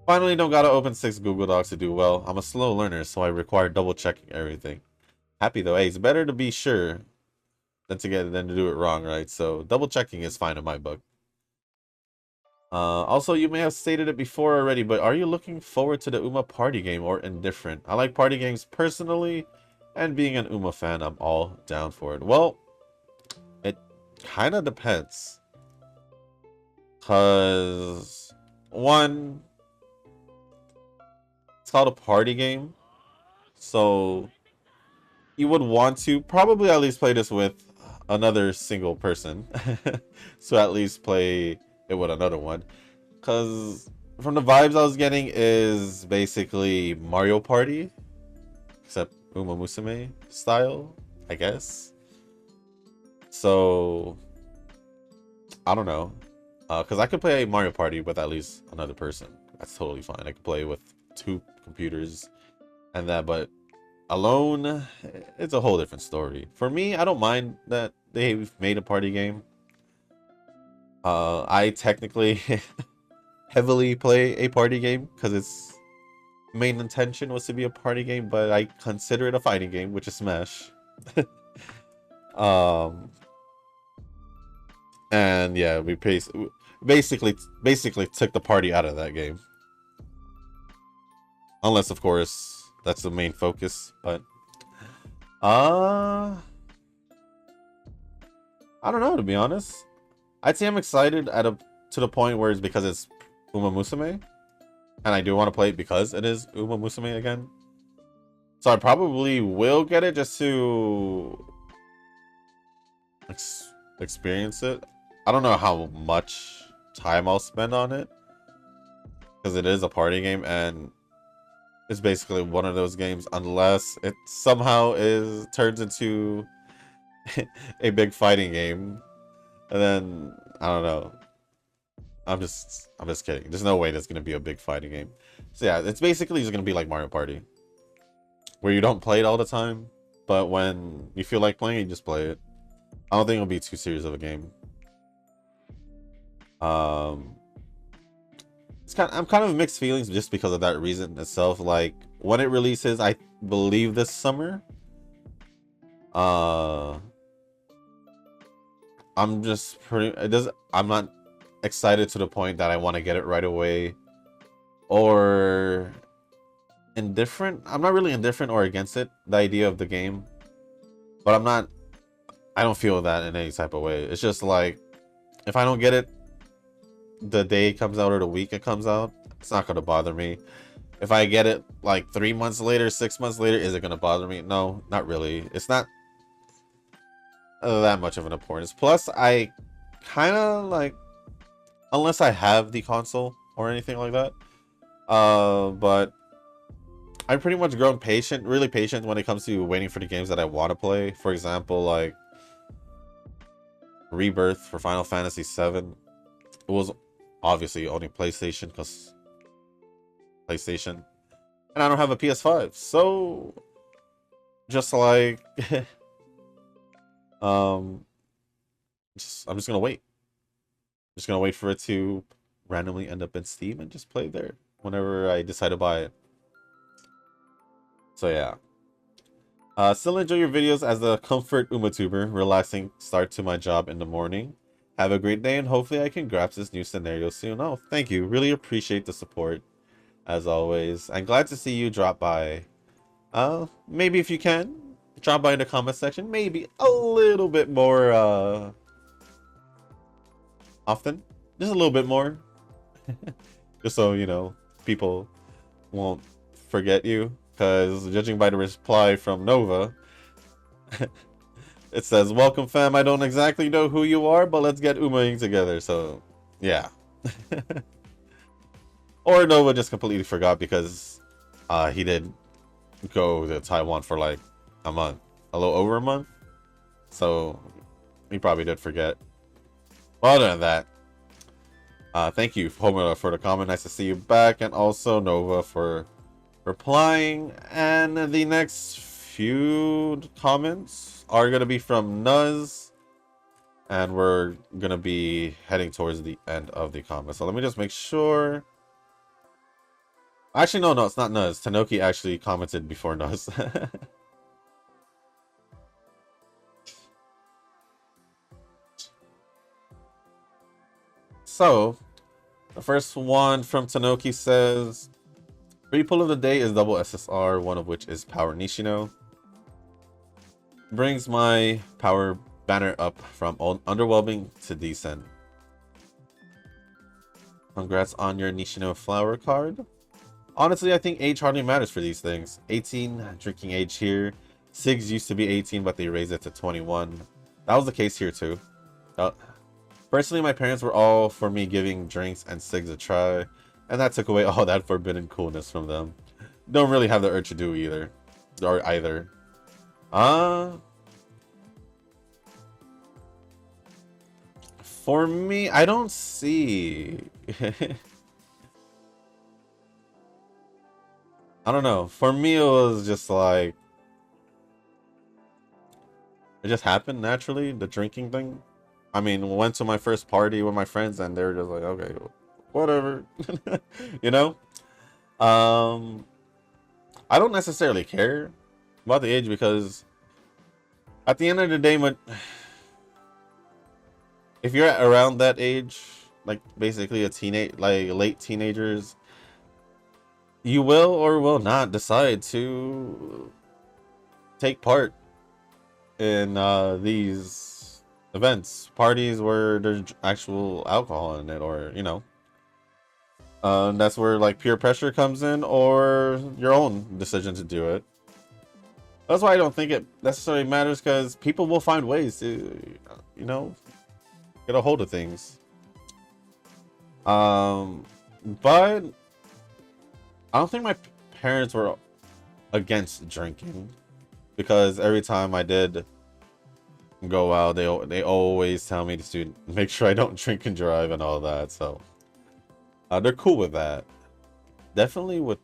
Finally, don't gotta open 6 Google Docs to do well. I'm a slow learner, so I require double checking everything. Happy though. Hey, it's better to be sure than to do it wrong, right? So double checking is fine in my book. Also, you may have stated it before already, but are you looking forward to the Uma party game or indifferent? I like party games personally, and being an Uma fan, I'm all down for it. Well, it kind of depends. Because, one, it's called a party game, so you would want to probably at least play this with another single person. So at least play it with another one. Because from the vibes I was getting is basically Mario Party. Except Uma Musume style, I guess. So, I don't know. Because I could play Mario Party with at least another person. That's totally fine. I could play with 2 computers and that, but alone, it's a whole different story. For me, I don't mind that they've made a party game. I technically heavily play a party game because main intention was to be a party game, but I consider it a fighting game, which is Smash. um, and yeah, we basically took the party out of that game. Unless, of course, that's the main focus. But I don't know, to be honest. I'd say I'm excited to the point where it's because it's Musume, and I do want to play it because it is Musume again. So I probably will get it just to experience it. I don't know how much time I'll spend on it because it is a party game, and it's basically one of those games unless it somehow turns into a big fighting game, and then I don't know. I'm just kidding. There's no way that's gonna be a big fighting game. So yeah, it's basically just gonna be like Mario Party, where you don't play it all the time, but when you feel like playing it, you just play it. I don't think it'll be too serious of a game. I'm kind of mixed feelings just because of that reason itself. Like when it releases, I believe this summer. I'm not excited to the point that I want to get it right away, or indifferent. I'm not really indifferent or against it, the idea of the game, but I don't feel that in any type of way. It's just like, if I don't get it the day it comes out or the week it comes out, it's not going to bother me. If I get it like 3 months later, 6 months later, is it going to bother me? No, not really. It's not that much of an importance. Plus, I kind of like, unless I have the console or anything like that, but I've pretty much grown really patient when it comes to waiting for the games that I want to play. For example, like Rebirth for Final Fantasy VII. It was obviously only PlayStation, because PlayStation, and I don't have a PS5, so just like I'm just gonna wait. Just gonna wait for it to randomly end up in Steam and just play there whenever I decide to buy it. So yeah. Still enjoy your videos as a comfort UmaTuber. Relaxing start to my job in the morning. Have a great day, and hopefully I can grasp this new scenario soon. Oh, thank you. Really appreciate the support, as always. I'm glad to see you drop by. Maybe if you can, drop by in the comment section. Maybe a little bit more, often. Just a little bit more. Just so, you know, people won't forget you. Because judging by the reply from Nova, it says, "Welcome fam, I don't exactly know who you are, but let's get Umaing together." So, yeah. Or Nova just completely forgot because he did go to Taiwan for like a month. A little over a month. So, he probably did forget. Well, other than that, thank you, Homer, for the comment. Nice to see you back. And also Nova for replying. And the next few comments are going to be from Nuz, and we're going to be heading towards the end of the comment. So let me just make sure. Actually, no, it's not Nuz. Tanoki actually commented before Nuz. So, the first one from Tanoki says, "Free pull of the day is double SSR, one of which is Power Nishino. Brings my power banner up from underwhelming to decent. Congrats on your Nishino flower card. Honestly, I think age hardly matters for these things. 18, drinking age here. SIGs used to be 18, but they raised it to 21. That was the case here too. Personally, my parents were all for me giving drinks and SIGs a try, and that took away all that forbidden coolness from them. Don't really have the urge to do either. Or either. For me, I don't see. I don't know. For me, it was just like, it just happened naturally, the drinking thing. I mean, went to my first party with my friends, and they were just like, okay, whatever. You know? I don't necessarily care about the age because at the end of the day, if you're around that age, like basically a teenage, like late teenagers, you will or will not decide to take part in these events, parties where there's actual alcohol in it, or you know, that's where like peer pressure comes in, or your own decision to do it. That's why I don't think it necessarily matters, because people will find ways to, you know, get a hold of things. But I don't think my parents were against drinking, because every time I did go out, they always tell me to make sure I don't drink and drive and all that. So they're cool with that. Definitely with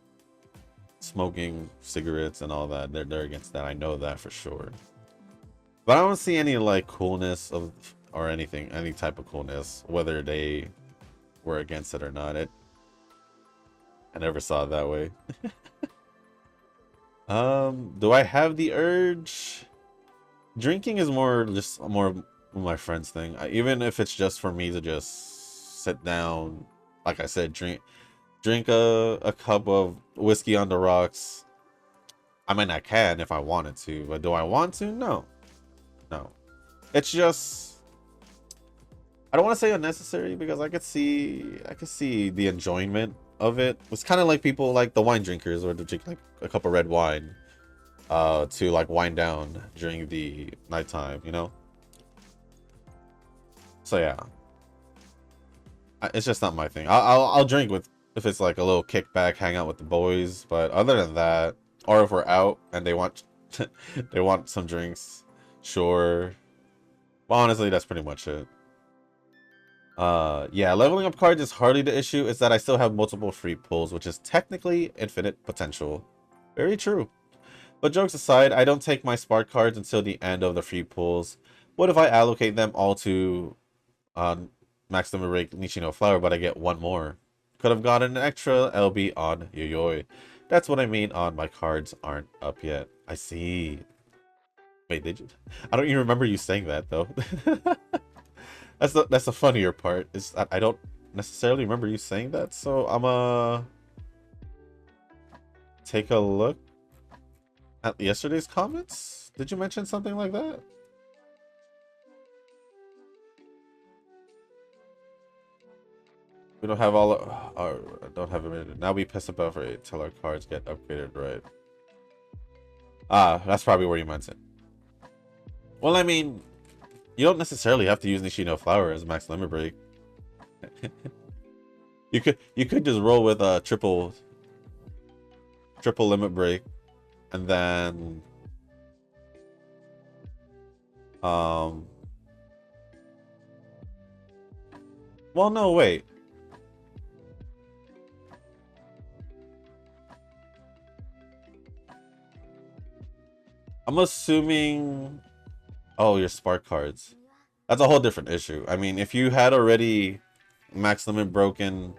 smoking cigarettes and all that, they're against that. I know that for sure. But I don't see any like coolness of or anything, any type of coolness, whether they were against it or not. I never saw it that way. Do I have the urge? Drinking is just more of my friends thing. Even if it's just for me to just sit down, like I said, drink a cup of whiskey on the rocks. I mean, I can if I wanted to, but do I want to? No. It's just, I don't want to say unnecessary, because I could see the enjoyment of it. It's kind of like people like the wine drinkers, or to drink like a cup of red wine to like wind down during the nighttime, you know. So yeah, it's just not my thing. I'll drink with, if it's like a little kickback, hang out with the boys, but other than that, or if we're out and they want they want some drinks, sure. Well, honestly, that's pretty much it. Yeah, leveling up cards is hardly the issue. It's that I still have multiple free pulls, which is technically infinite potential. Very true. But jokes aside, I don't take my spark cards until the end of the free pulls. What if I allocate them all to Max Limit Break Nishino Flower, but I get one more? Could have gotten an extra LB on Yoyoi. That's what I mean on my cards aren't up yet. I see. Wait, did you? I don't even remember you saying that though. That's the funnier part, is that I don't necessarily remember you saying that. So I'm take a look at yesterday's comments. Did you mention something like that? We don't have don't have a minute. Now we piss about for it till our cards get upgraded, right? Ah, that's probably where you meant it. Well, I mean, you don't necessarily have to use Nishino Flower as max limit break. you could just roll with a triple limit break, and then well, no, wait. I'm assuming, oh, your spark cards. That's a whole different issue. I mean, if you had already max limit broken,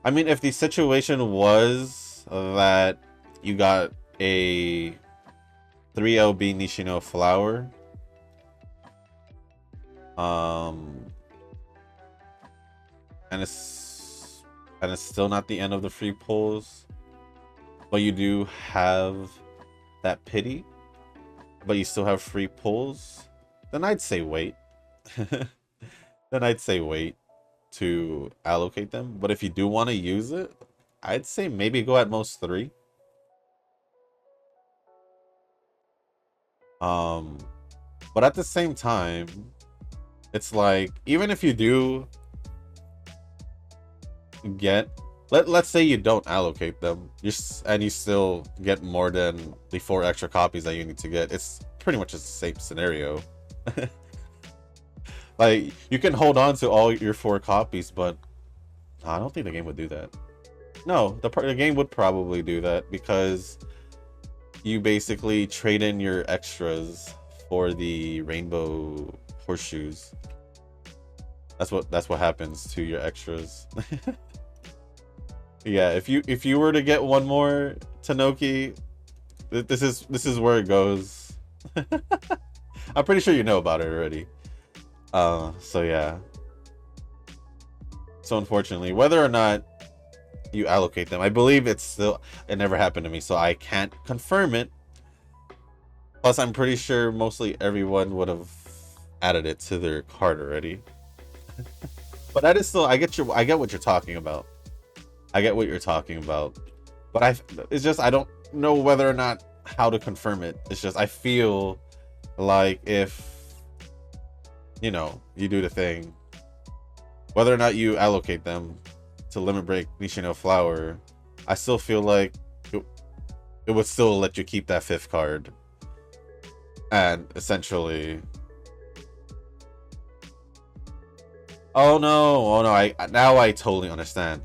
I mean, if the situation was that you got a 3LB Nishino Flower, and it's still not the end of the free pulls, but you do have that pity, but you still have free pulls, then I'd say wait. Then I'd say wait to allocate them. But if you do want to use it, I'd say maybe go at most 3. But at the same time, it's like, even if you do get, let's say you don't allocate them, and you still get more than the 4 extra copies that you need to get, it's pretty much the same scenario. Like, you can hold on to all your 4 copies, but I don't think the game would do that. No, the game would probably do that, because you basically trade in your extras for the rainbow horseshoes. That's what happens to your extras. Yeah, if you were to get one more Tanoki, this is where it goes. I'm pretty sure you know about it already. So yeah. So unfortunately, whether or not you allocate them, I believe it never happened to me, so I can't confirm it. Plus, I'm pretty sure mostly everyone would have added it to their cart already. But that is still, I get what you're talking about. I get what you're talking about. But it's just I don't know whether or not how to confirm it. It's just I feel like if you know you do the thing, whether or not you allocate them to limit break Nishino Flower, I still feel like it would still let you keep that 5th card. And essentially, oh no, I now I totally understand.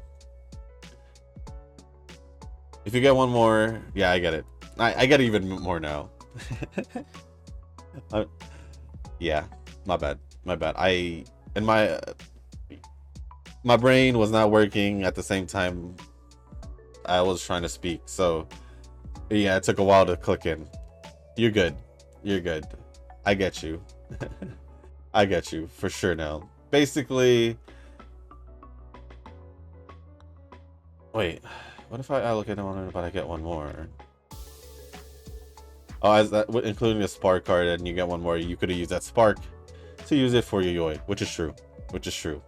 If you get one more, yeah, I get it. I get even more now. Yeah, my bad. My brain was not working at the same time I was trying to speak, so yeah, it took a while to click in. You're good. You're good. I get you. I get you for sure now. Basically, wait, what if I allocate one but I get one more? Oh, as that including the spark card, and you get one more, you could have used that spark to use it for your Yoi, which is true.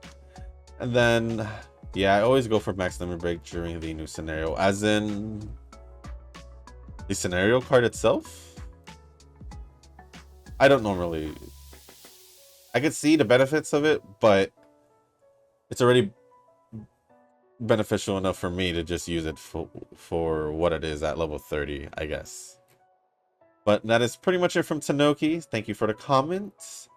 And then, yeah, I always go for max limit break during the new scenario, as in the scenario card itself. I don't normally. I could see the benefits of it, but it's already beneficial enough for me to just use it for what it is at level 30, I guess. But that is pretty much it from Tanoki. Thank you for the comments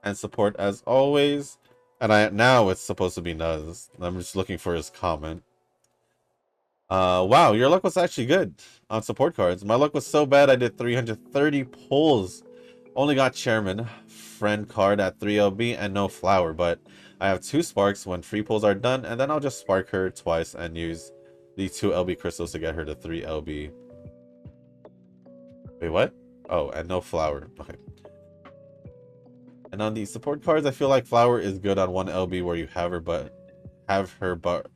and support as always. And now it's supposed to be Nuz. I'm just looking for his comment. Wow, your luck was actually good on support cards. My luck was so bad I did 330 pulls. Only got chairman, friend card at 3 LB and no flower, but I have 2 sparks when 3 pulls are done, and then I'll just spark her twice and use the 2 LB crystals to get her to 3 LB. Wait, what? Oh, and no flower. Okay. And on the support cards, I feel like flower is good on 1 LB where you have her, but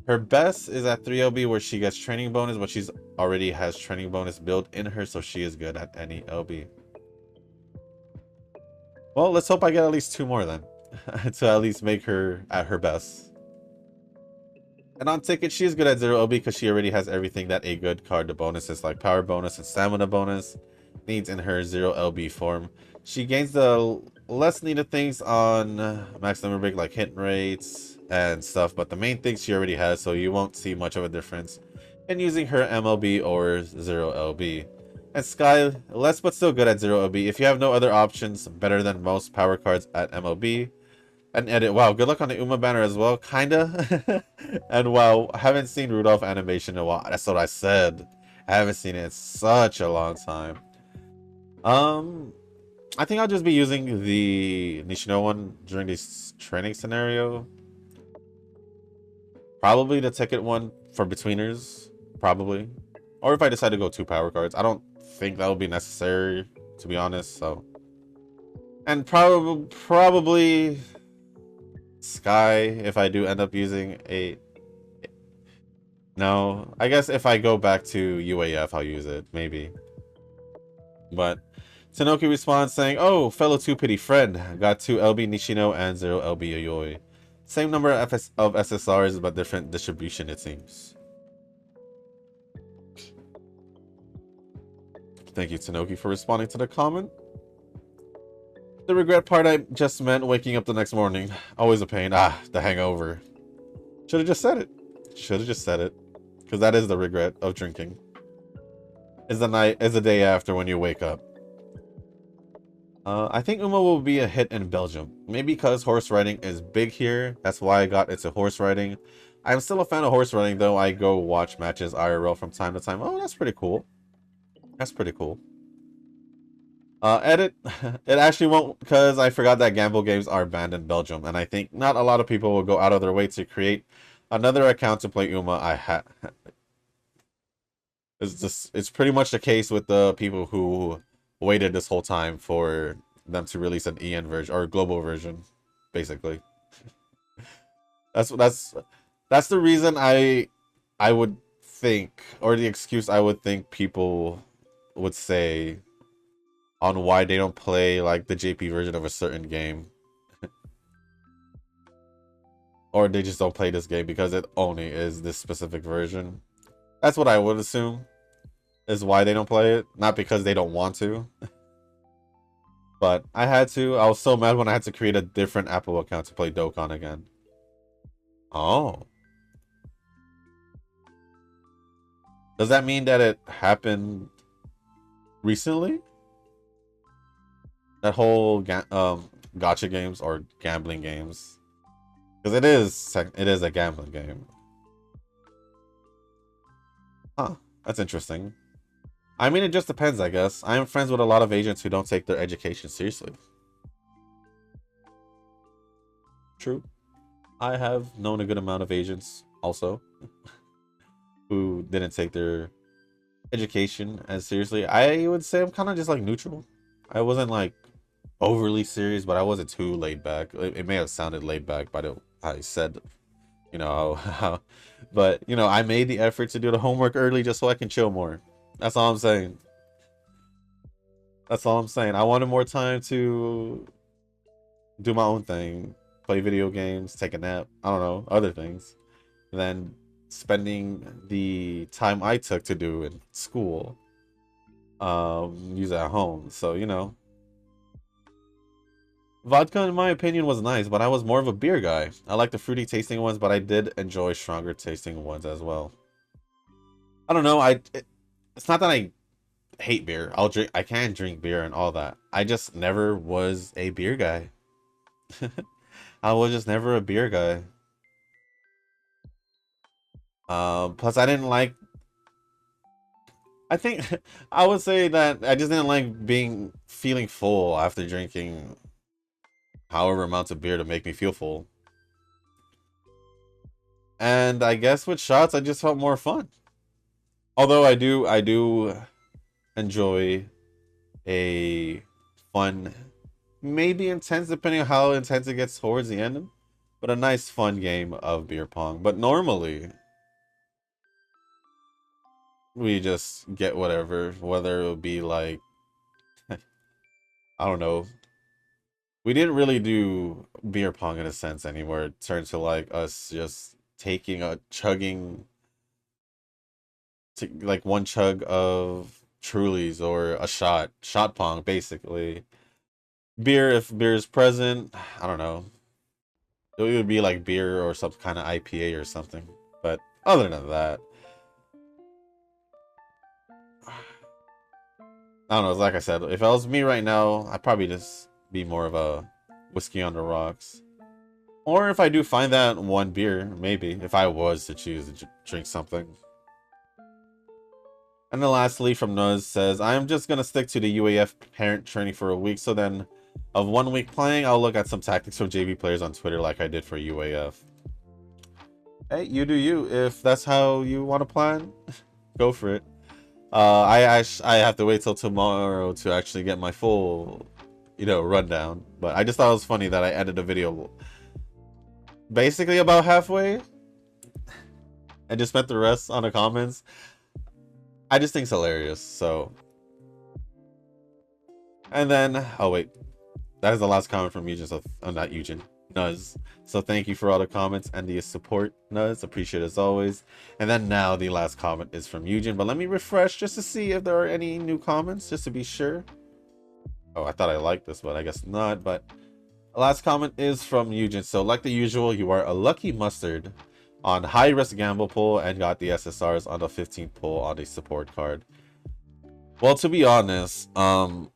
her best is at 3 LB where she gets training bonus, but she's already has training bonus built in her, so she is good at any LB. Well, let's hope I get at least 2 more then, to at least make her at her best. And on ticket, she is good at 0 LB because she already has everything that a good card, the bonuses like power bonus and stamina bonus, needs in her 0 LB form. She gains the less needed things on max limit break like hit rates and stuff, but the main things she already has, so you won't see much of a difference in using her MLB or 0 LB. And Sky, less but still good at 0 LB. If you have no other options, better than most power cards at MLB. And edit, wow, good luck on the Uma banner as well, kinda. And wow, I haven't seen Rudolph animation in a while. That's what I said. I haven't seen it in such a long time. I think I'll just be using the Nishino one during this training scenario. Probably the ticket one for betweeners, probably. Or if I decide to go 2 power cards. I don't think that would be necessary, to be honest, so. And probably Sky if I do end up using a. No, I guess if I go back to UAF, I'll use it, maybe. But Tanoki responds saying, "Oh, fellow 2-pity friend, got 2 LB Nishino and 0 LB Yayoi. Same number of SSRs, but different distribution, it seems." Thank you, Tanoki, for responding to the comment. The regret part I just meant waking up the next morning. Always a pain. Ah, the hangover. Should have just said it. Should have just said it. Because that is the regret of drinking. Is the day after when you wake up. I think Uma will be a hit in Belgium. Maybe because horse riding is big here. That's why I got into horse riding. I'm still a fan of horse riding, though. I go watch matches IRL from time to time. Oh, that's pretty cool. That's pretty cool. Edit. It actually won't, because I forgot that gamble games are banned in Belgium. And I think not a lot of people will go out of their way to create another account to play Uma. It's pretty much the case with the people who waited this whole time for them to release an EN version or global version, basically. That's that's the reason I would think, or the excuse I would think people would say on why they don't play like the JP version of a certain game. Or they just don't play this game because it only is this specific version. That's what I would assume is why they don't play it. Not because they don't want to. But I had to. I was so mad when I had to create a different Apple account to play Dokkan again. Oh. Does that mean that it happened recently? That whole gacha games or gambling games? Because it is a gambling game. Huh. That's interesting. I mean, it just depends, I guess. I am friends with a lot of agents who don't take their education seriously. True. I have known a good amount of agents also who didn't take their education as seriously. I would say I'm kind of just like neutral. I wasn't like overly serious, but I wasn't too laid back. It may have sounded laid back by the I said, you know, how, but you know, I made the effort to do the homework early just so I can chill more. That's all I'm saying. That's all I'm saying. I wanted more time to do my own thing, play video games, take a nap, I don't know, other things, than spending the time I took to do in school, use it at home. So, you know, vodka, in my opinion, was nice, but I was more of a beer guy. I like the fruity tasting ones, but I did enjoy stronger tasting ones as well. I don't know. It's not that I hate beer. I can drink beer and all that. I just never was a beer guy. I was just never a beer guy. Plus I didn't like. I think I would say that I just didn't like feeling full after drinking however amounts of beer to make me feel full. And I guess with shots, I just felt more fun. Although I do enjoy a fun, maybe intense, depending on how intense it gets towards the end, but a nice fun game of beer pong. But normally, we just get whatever, whether it would be like, I don't know. We didn't really do beer pong in a sense anymore. It turned to like us just taking a chugging, like one chug of Trulies or a shot pong, basically. Beer, if beer is present, I don't know. It would be like beer or some kind of IPA or something. But other than that, I don't know. Like I said, if it was me right now, I'd probably just be more of a whiskey on the rocks. Or if I do find that one beer, maybe, if I was to choose to drink something. And then lastly, from Nuz says, I'm just going to stick to the UAF parent training for a week, so then of 1 week playing, I'll look at some tactics from JV players on Twitter like I did for UAF. Hey, you do you. If that's how you want to plan, go for it. I have to wait till tomorrow to actually get my full, you know, rundown. But I just thought it was funny that I edited a video basically about halfway and just spent the rest on the comments. I just think it's hilarious, so. And then, oh wait, that is the last comment from Eugen, so not Eugen, Nuz. So thank you for all the comments and the support, Nuz. Appreciate it as always. And then now the last comment is from Eugen, but let me refresh just to see if there are any new comments, just to be sure. Oh, I thought I liked this, but I guess not. But the last comment is from Eugen. So like the usual, you are a lucky mustard on high risk gamble pull and got the SSRs on the 15th pull on a support card. Well, to be honest, my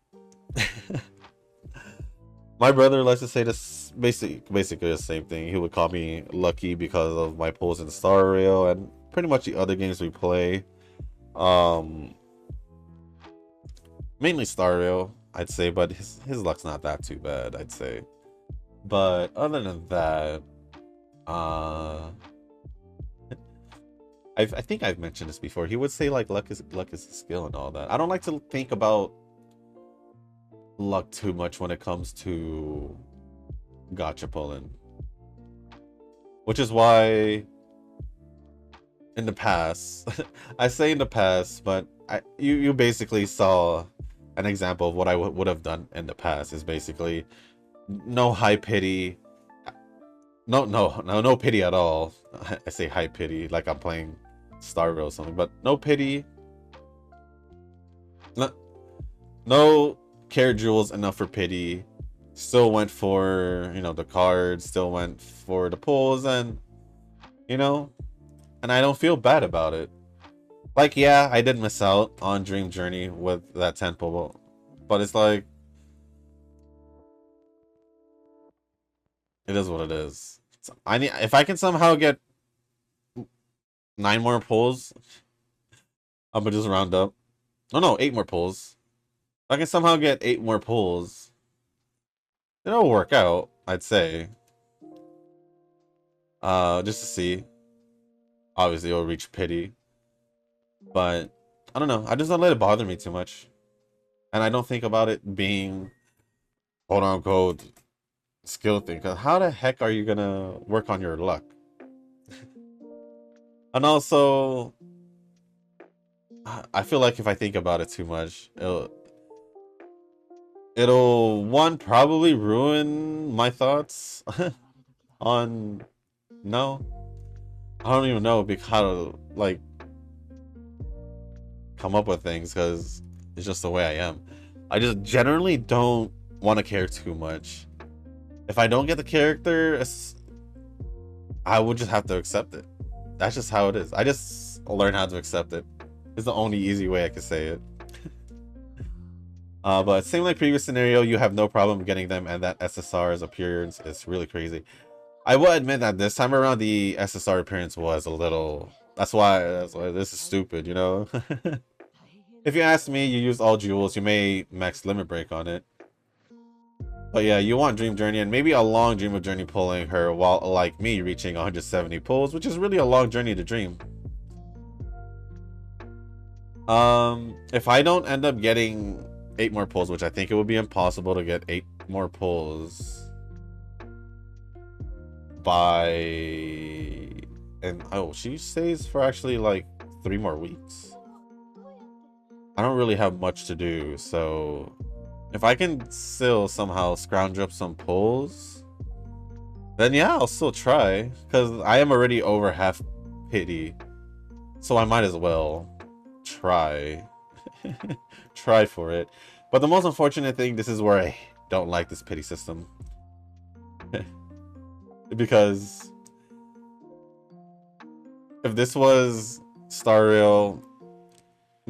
brother likes to say this basically the same thing. He would call me lucky because of my pulls in Star Rail and pretty much the other games we play. Mainly Star Rail, I'd say, but his luck's not that too bad, I'd say. But other than that, I think I've mentioned this before. He would say like luck is a skill and all that. I don't like to think about luck too much when it comes to gacha pulling, which is why in the past, I say in the past, but you basically saw an example of what I would have done in the past. Is basically no high pity, no pity at all. I say high pity like I'm playing Star Rail or something, but no pity, no care jewels enough for pity. Still went for, you know, the cards, still went for the pulls, and you know, and I don't feel bad about it. Like, yeah, I did miss out on Dream Journey with that 10 pull, but it's like, it is what it is. So I need, if I can somehow get 9 more pulls, I'm gonna just round up. Oh no, 8 more pulls. If I can somehow get 8 more pulls, it'll work out, I'd say. Just to see. Obviously, it'll reach pity. But, I don't know. I just don't let it bother me too much. And I don't think about it being, quote unquote, skill thing. Because how the heck are you gonna work on your luck? And also, I feel like if I think about it too much, it'll one, probably ruin my thoughts on, no, I don't even know how to like come up with things, because it's just the way I am. I just generally don't want to care too much. If I don't get the character, I would just have to accept it. That's just how it is. I just learn how to accept it. It's the only easy way I could say it. But same like previous scenario, you have no problem getting them, and that SSR's appearance is really crazy. I will admit that this time around the SSR appearance was a little, that's why this is stupid, you know. If you ask me, you use all jewels, you may max limit break on it. But yeah, you want Dream Journey, and maybe a long Dream of Journey pulling her, while like me reaching 170 pulls, which is really a long journey to Dream. If I don't end up getting 8 more pulls, which I think it would be impossible to get 8 more pulls by, and oh, she stays for actually like 3 more weeks. I don't really have much to do, so if I can still somehow scrounge up some pulls, then yeah, I'll still try, because I am already over half pity, so I might as well try. Try for it. But the most unfortunate thing, this is where I don't like this pity system. Because if this was Star Rail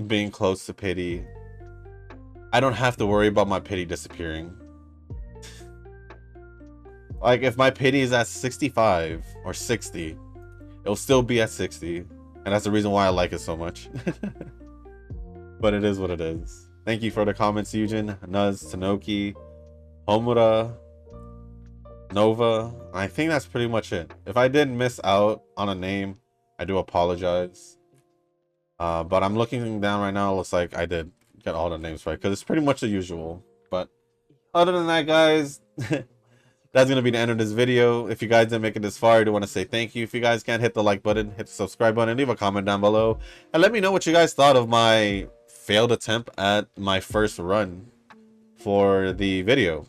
being close to pity, I don't have to worry about my pity disappearing. Like, if my pity is at 65 or 60, it'll still be at 60. And that's the reason why I like it so much. But it is what it is. Thank you for the comments, Yujin, Nuz, Tanoki, Homura, Nova. I think that's pretty much it. If I did miss out on a name, I do apologize. But I'm looking down right now. It looks like I did get all the names right, because it's pretty much the usual. But other than that, guys, that's going to be the end of this video. If you guys didn't make it this far, I do want to say thank you. If you guys can, hit the like button, hit the subscribe button, and leave a comment down below. And let me know what you guys thought of my failed attempt at my first run for the video.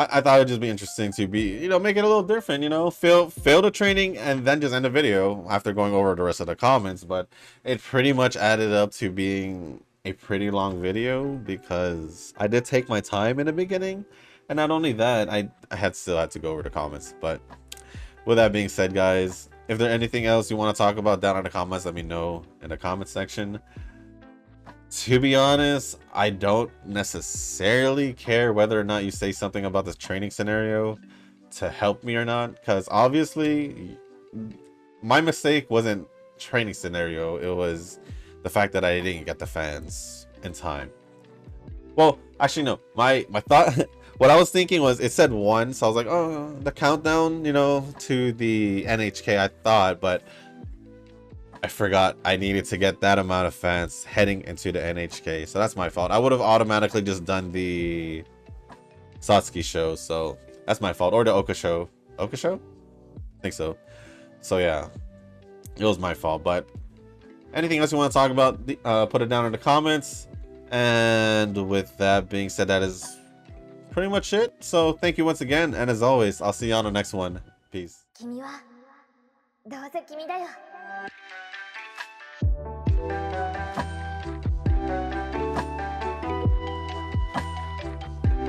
I thought it'd just be interesting to be, you know, make it a little different, you know, fail the training and then just end the video after going over the rest of the comments. But it pretty much added up to being a pretty long video, because I did take my time in the beginning, and not only that, I still had to go over the comments. But with that being said, guys, if there's anything else you want to talk about down in the comments, let me know in the comment section. To be honest, I don't necessarily care whether or not you say something about this training scenario to help me or not, because obviously my mistake wasn't training scenario, it was the fact that I didn't get the fans in time. Well, actually no, my thought, what I was thinking was, it said 1, so I was like, oh, the countdown, you know, to the NHK, I thought, but I forgot I needed to get that amount of fans heading into the NHK, so that's my fault. I would have automatically just done the Satsuki show, so that's my fault. Or the Oka show. Oka show? I think so. So yeah, it was my fault. But anything else you want to talk about, put it down in the comments. And with that being said, that is pretty much it. So thank you once again, and as always, I'll see you on the next one. Peace.